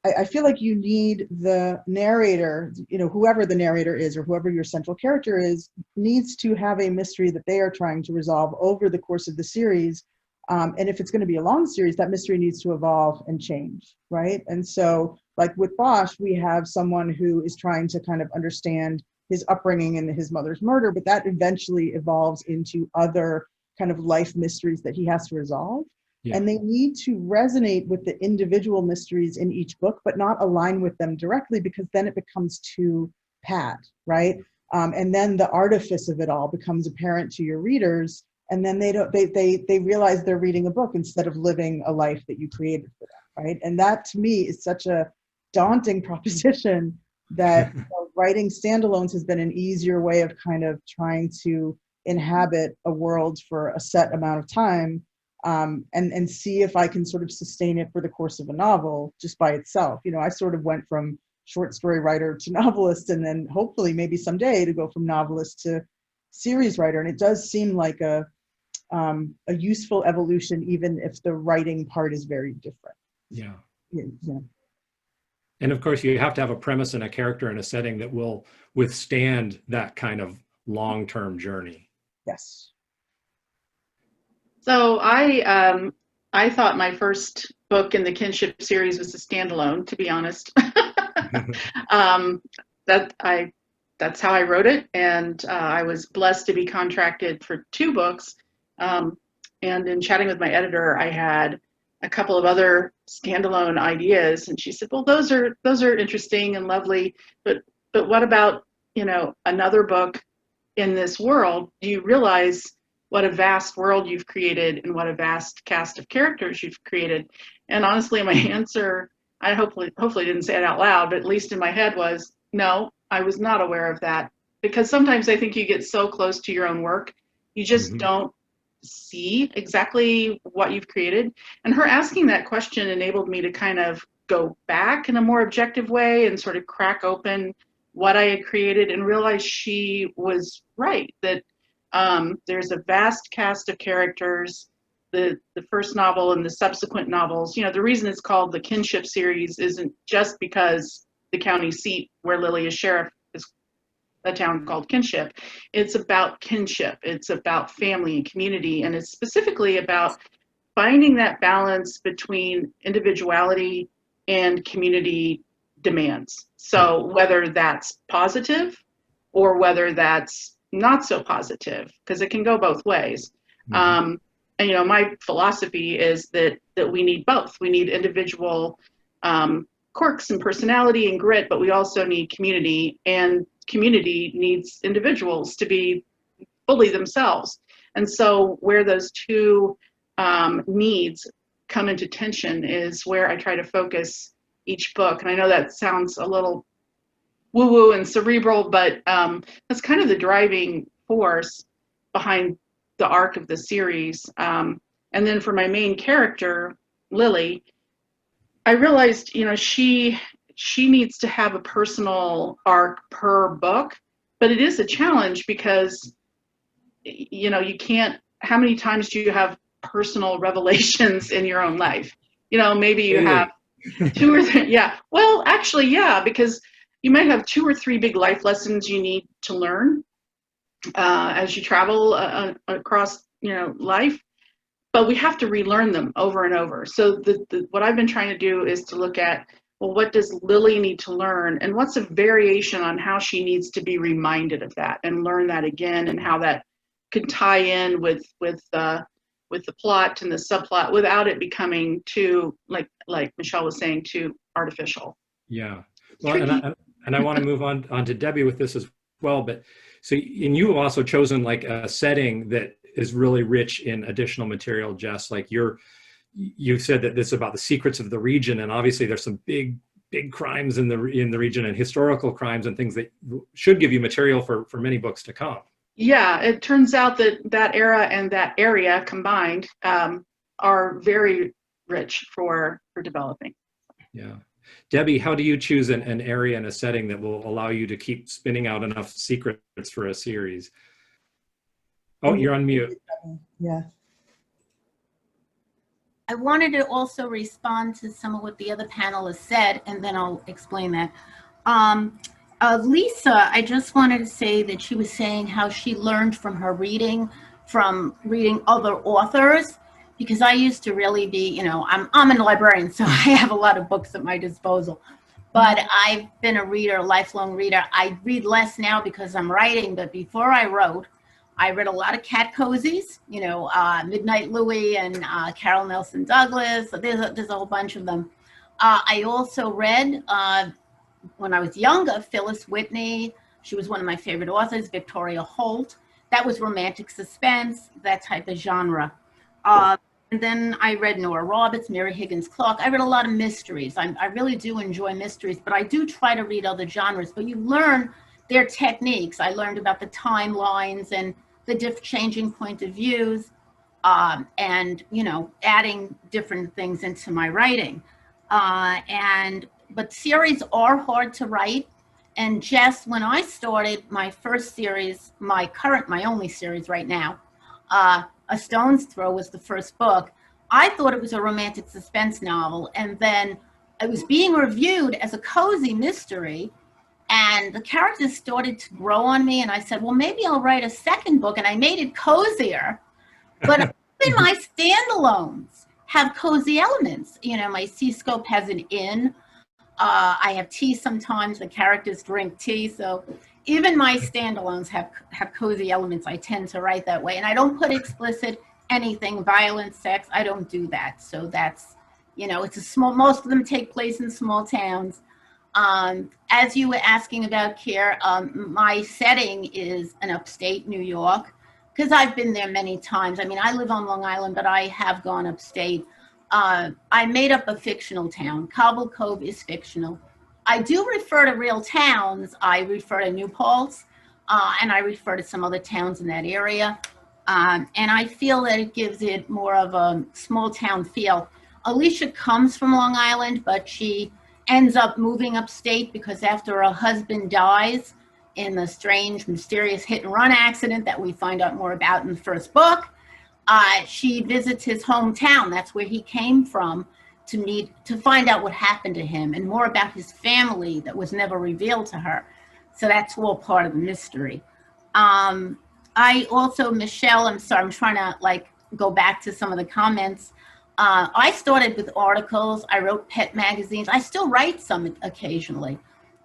I feel like you need the narrator, whoever the narrator is or whoever your central character is, needs to have a mystery that they are trying to resolve over the course of the series. And if it's going to be a long series, that mystery needs to evolve and change, right? And so, like with Bosch, we have someone who is trying to kind of understand his upbringing and his mother's murder, but that eventually evolves into other kind of life mysteries that he has to resolve. Yeah. And they need to resonate with the individual mysteries in each book, but not align with them directly, because then it becomes too pat, right? And then the artifice of it all becomes apparent to your readers. and then they realize they're reading a book instead of living a life that you created for them, right? And that to me is such a daunting proposition that writing standalones has been an easier way of kind of trying to inhabit a world for a set amount of time, and see if I can sort of sustain it for the course of a novel just by itself. You know, I sort of went from short story writer to novelist, and then hopefully maybe someday to go from novelist to series writer. And it does seem like a useful evolution, even if the writing part is very different. Yeah. Yeah. And of course, you have to have a premise and a character and a setting that will withstand that kind of long-term journey. Yes. So I thought my first book in the Kinship series was a standalone, to be honest. That's how I wrote it, and I was blessed to be contracted for 2 books. And in chatting with my editor, I had a couple of other standalone ideas, and she said, "Well, those are interesting and lovely, but what about, you know, another book in this world? Do you realize what a vast world you've created and what a vast cast of characters you've created?" And honestly, my answer, I hopefully didn't say it out loud, but at least in my head, was no, I was not aware of that. Because sometimes I think you get so close to your own work, you just don't see exactly what you've created. And her asking that question enabled me to kind of go back in a more objective way and sort of crack open what I had created and realize she was right, that there's a vast cast of characters. The first novel and the subsequent novels, you know, the reason it's called the Kinship series isn't just because the county seat where Lily is sheriff is a town called Kinship. It's about kinship. It's about family and community, and it's specifically about finding that balance between individuality and community demands. So whether that's positive or whether that's not so positive, because it can go both ways. And you know, my philosophy is that we need both. We need individual quirks and personality and grit, but we also need community, and community needs individuals to be fully themselves. And so where those two needs come into tension is where I try to focus each book. And I know that sounds a little woo-woo and cerebral, but that's kind of the driving force behind the arc of the series. And then for my main character, Lily, I realized, you know, she needs to have a personal arc per book, but it is a challenge because, you know, you can't, how many times do you have personal revelations in your own life? You know, maybe you have 2 or 3, yeah. Well, actually, yeah, because you might have 2 or 3 big life lessons you need to learn as you travel across, you know, life, but we have to relearn them over and over. So what I've been trying to do is to look at, well, what does Lily need to learn, and what's a variation on how she needs to be reminded of that and learn that again, and how that could tie in with the plot and the subplot without it becoming too, like Michelle was saying, too artificial. Yeah. Well, and I want to move on to Debbie with this as well, but so, and you have also chosen like a setting that is really rich in additional material, Jess. Like you said that this is about the secrets of the region, and obviously there's some big crimes in the region, and historical crimes and things that should give you material for many books to come. Yeah, it turns out that era and that area combined are very rich for developing. Yeah. Debbie, how do you choose an area and a setting that will allow you to keep spinning out enough secrets for a series? Oh, you're on mute. Yeah. I wanted to also respond to some of what the other panelists said, and then I'll explain that. Lisa, I just wanted to say that she was saying how she learned from reading other authors, because I used to really be, you know, I'm a librarian, so I have a lot of books at my disposal. But I've been a reader, lifelong reader. I read less now because I'm writing, but before I read a lot of cat cozies, you know, Midnight Louie and Carol Nelson Douglas. There's a whole bunch of them. I also read, when I was younger, Phyllis Whitney. She was one of my favorite authors, Victoria Holt. that was romantic suspense, that type of genre. And then I read Nora Roberts, Mary Higgins Clark. I read a lot of mysteries. I really do enjoy mysteries, but I do try to read other genres. But you learn their techniques. I learned about the timelines and the changing point of views, and adding different things into my writing. But series are hard to write. And Jess, when I started my first series, my only series right now, A Stone's Throw was the first book. I thought it was a romantic suspense novel, and then it was being reviewed as a cozy mystery, and the characters started to grow on me, and I said, well, maybe I'll write a second book, and I made it cozier. But even my standalones have cozy elements. My Seascope has an inn. I have tea sometimes. The characters drink tea. So even my standalones have cozy elements. I tend to write that way. And I don't put explicit anything, violence, sex. I don't do that. So that's, it's most of them take place in small towns. As you were asking about Keir, my setting is in upstate New York, because I've been there many times. I mean, I live on Long Island, but I have gone upstate. I made up a fictional town. Cobble Cove is fictional. I do refer to real towns. I refer to New Paltz, and I refer to some other towns in that area. And I feel that it gives it more of a small town feel. Alicia comes from Long Island, but she ends up moving upstate because after her husband dies in the strange, mysterious hit-and-run accident that we find out more about in the first book, she visits his hometown. That's where he came from, to find out what happened to him and more about his family that was never revealed to her. So that's all part of the mystery. I also, Michelle, I'm sorry, I'm trying to go back to some of the comments. I started with articles. I wrote pet magazines. I still write some occasionally.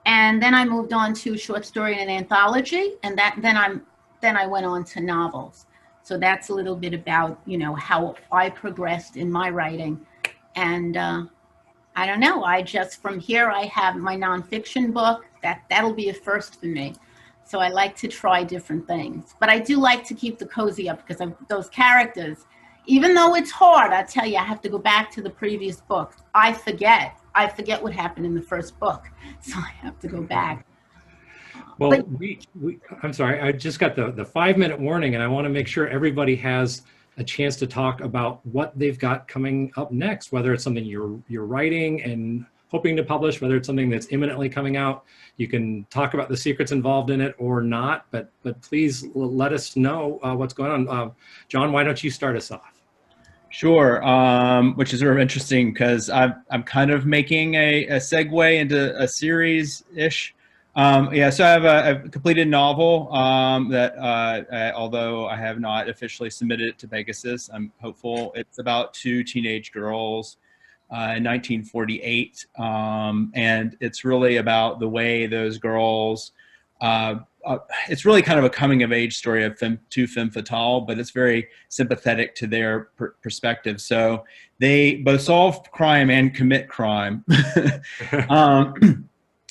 And then I moved on to short story and an anthology. And then I went on to novels. So that's a little bit about, how I progressed in my writing. And I don't know, from here, I have my nonfiction book. That'll be a first for me. So I like to try different things. But I do like to keep the cozy up because of those characters. Even though it's hard, I tell you, I have to go back to the previous book. I forget what happened in the first book. So I have to go back. Well, I'm sorry, I just got the 5-minute warning, and I want to make sure everybody has a chance to talk about what they've got coming up next, whether it's something you're writing and hoping to publish, whether it's something that's imminently coming out. You can talk about the secrets involved in it or not, but please let us know what's going on. John, why don't you start us off? Sure, which is sort of interesting because I'm kind of making a segue into a series-ish. So I have a completed novel that, although I have not officially submitted it to Pegasus, I'm hopeful. It's about 2 teenage girls in 1948, and it's really about the way those girls. It's really kind of a coming-of-age story of 2 femme fatales, but it's very sympathetic to their perspective. So they both solve crime and commit crime.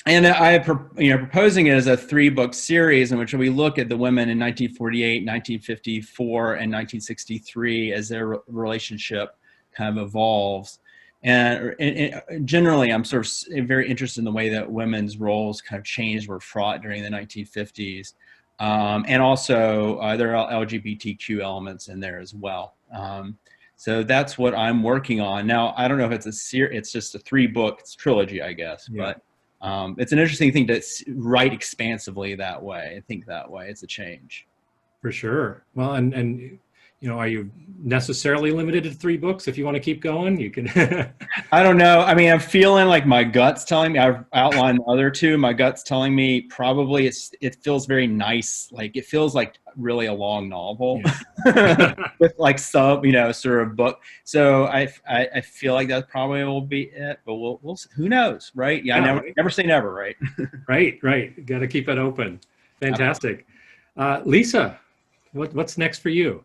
And I, proposing it as a 3-book series in which we look at the women in 1948, 1954, and 1963 as their relationship kind of evolves. And generally, I'm sort of very interested in the way that women's roles kind of changed, were fraught during the 1950s. And also, there are LGBTQ elements in there as well. So that's what I'm working on. Now, I don't know if it's a series, it's just a 3-book trilogy, I guess. Yeah. But it's an interesting thing to write expansively that way and think that way. It's a change. For sure. Well, and are you necessarily limited to 3 books? If you want to keep going, you can. I don't know. I mean, I'm feeling like my gut's telling me. I've outlined the other 2. My gut's telling me probably it feels very nice. Like it feels like really a long novel, yeah. With like sort of book. So I feel like that probably will be it. But we'll who knows, right? Yeah, never say never, right? Right. Got to keep it open. Fantastic. Lisa, what's next for you?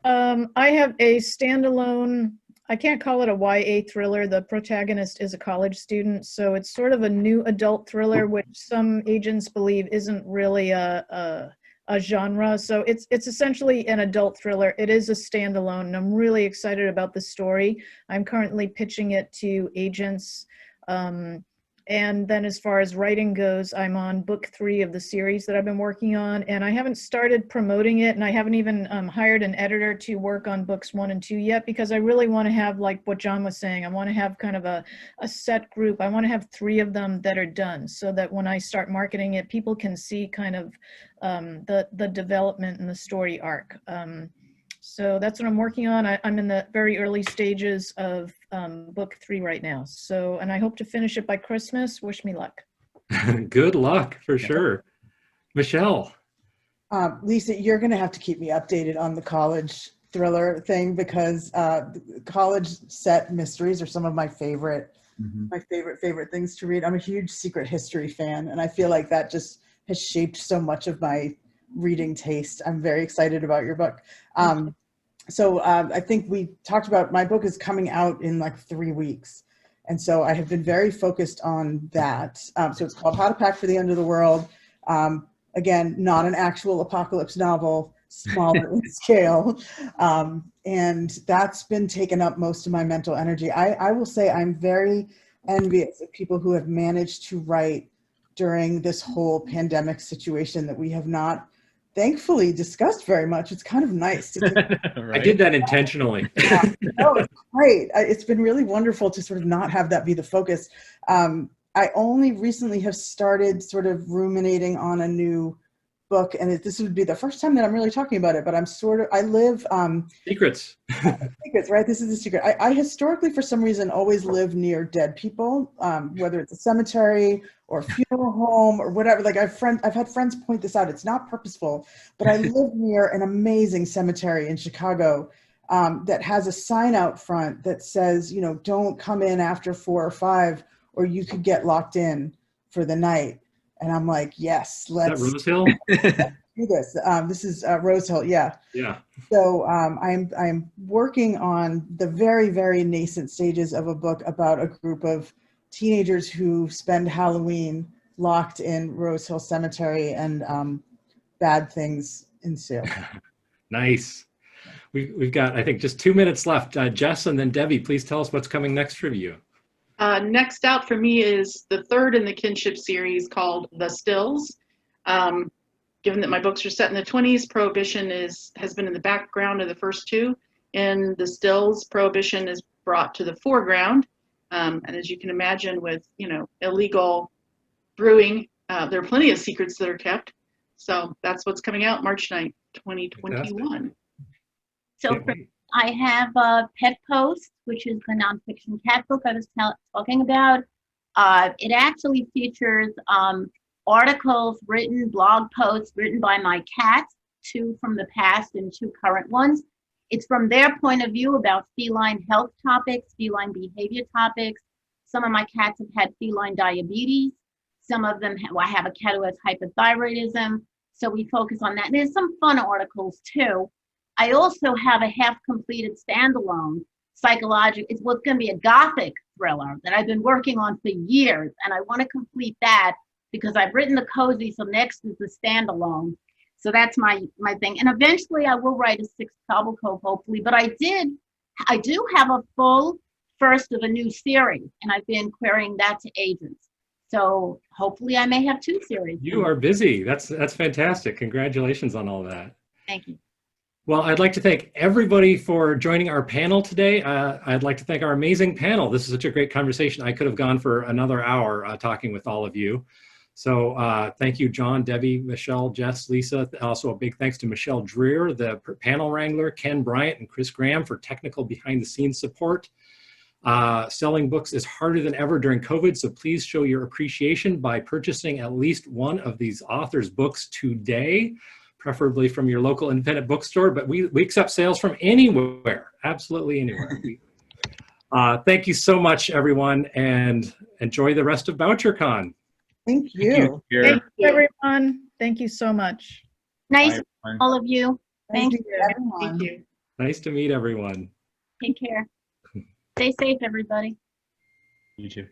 I have a standalone, I can't call it a YA thriller. The protagonist is a college student, so it's sort of a new adult thriller, which some agents believe isn't really a genre. So it's essentially an adult thriller. It is a standalone, and I'm really excited about the story. I'm currently pitching it to agents. And then as far as writing goes, I'm on book 3 of the series that I've been working on, and I haven't started promoting it, and I haven't even hired an editor to work on books 1 and 2 yet, because I really want to have, like what John was saying, I want to have kind of a set group. I want to have 3 of them that are done, so that when I start marketing it, people can see kind of the development and the story arc. So that's what I'm working on. I'm in the very early stages of book 3 right now. So, and I hope to finish it by Christmas. Wish me luck. Good luck for sure. Michelle. Lisa, you're going to have to keep me updated on the college thriller thing, because college set mysteries are some of my favorite, my favorite things to read. I'm a huge secret history fan, and I feel like that just has shaped so much of my reading taste. I'm very excited about your book. So I think we talked about, my book is coming out in like 3 weeks. And so I have been very focused on that. So it's called How to Pack for the End of the World. Again, not an actual apocalypse novel, smaller in scale. And that's been taking up most of my mental energy. I will say I'm very envious of people who have managed to write during this whole pandemic situation that we have not thankfully discussed very much. It's kind of nice to I did that intentionally. No, it's great. It's been really wonderful to sort of not have that be the focus. I only recently have started sort of ruminating on a new book, and this would be the first time that I'm really talking about it, but I live Secrets. secrets, right? This is a secret. I historically, for some reason, always live near dead people, whether it's a cemetery or a funeral home or whatever. Like I've had friends point this out. It's not purposeful, but I live near an amazing cemetery in Chicago that has a sign out front that says, you know, don't come in after 4 or 5, or you could get locked in for the night. And I'm like, yes, let's Is that Rose Hill? do this. This is Rose Hill, yeah. Yeah. So I'm working on the very, very nascent stages of a book about a group of teenagers who spend Halloween locked in Rose Hill Cemetery, and bad things ensue. Nice. We've got, I think, just 2 minutes left. Jess and then Debbie, please tell us what's coming next for you. Next out for me is the 3rd in the kinship series called The Stills. Given that my books are set in the 20s, Prohibition has been in the background of the first 2. In The Stills, Prohibition is brought to the foreground. And as you can imagine, with illegal brewing, there are plenty of secrets that are kept. So that's what's coming out March 9th, 2021. So I have Pet Post, which is the nonfiction cat book I was talking about. It actually features articles written, blog posts written by my cats, 2 from the past and 2 current ones. It's from their point of view about feline health topics, feline behavior topics. Some of my cats have had feline diabetes. Some of them, I have a cat who has hypothyroidism. So we focus on that. And there's some fun articles too. I also have a half-completed standalone psychological, it's what's going to be a gothic thriller that I've been working on for years. And I want to complete that because I've written the cozy, so next is the standalone. So that's my thing. And eventually I will write a 6th Cobble Cove, hopefully. But I do have a full first of a new series, and I've been querying that to agents. So hopefully I may have 2 series. You are busy. That's fantastic. Congratulations on all that. Thank you. Well, I'd like to thank everybody for joining our panel today. I'd like to thank our amazing panel. This is such a great conversation. I could have gone for another hour talking with all of you. So thank you, John, Debbie, Michelle, Jess, Lisa. Also a big thanks to Michelle Dreer, the panel wrangler, Ken Bryant, and Chris Graham for technical behind-the-scenes support. Selling books is harder than ever during COVID, so please show your appreciation by purchasing at least one of these authors' books today, preferably from your local independent bookstore, but we accept sales from anywhere, absolutely anywhere. Thank you so much, everyone, and enjoy the rest of BoucherCon. Thank you. Thank you, everyone. Thank you so much. Nice to meet all of you. Thank you. everyone. Thank you. Nice to meet everyone. Take care. Stay safe, everybody. You too.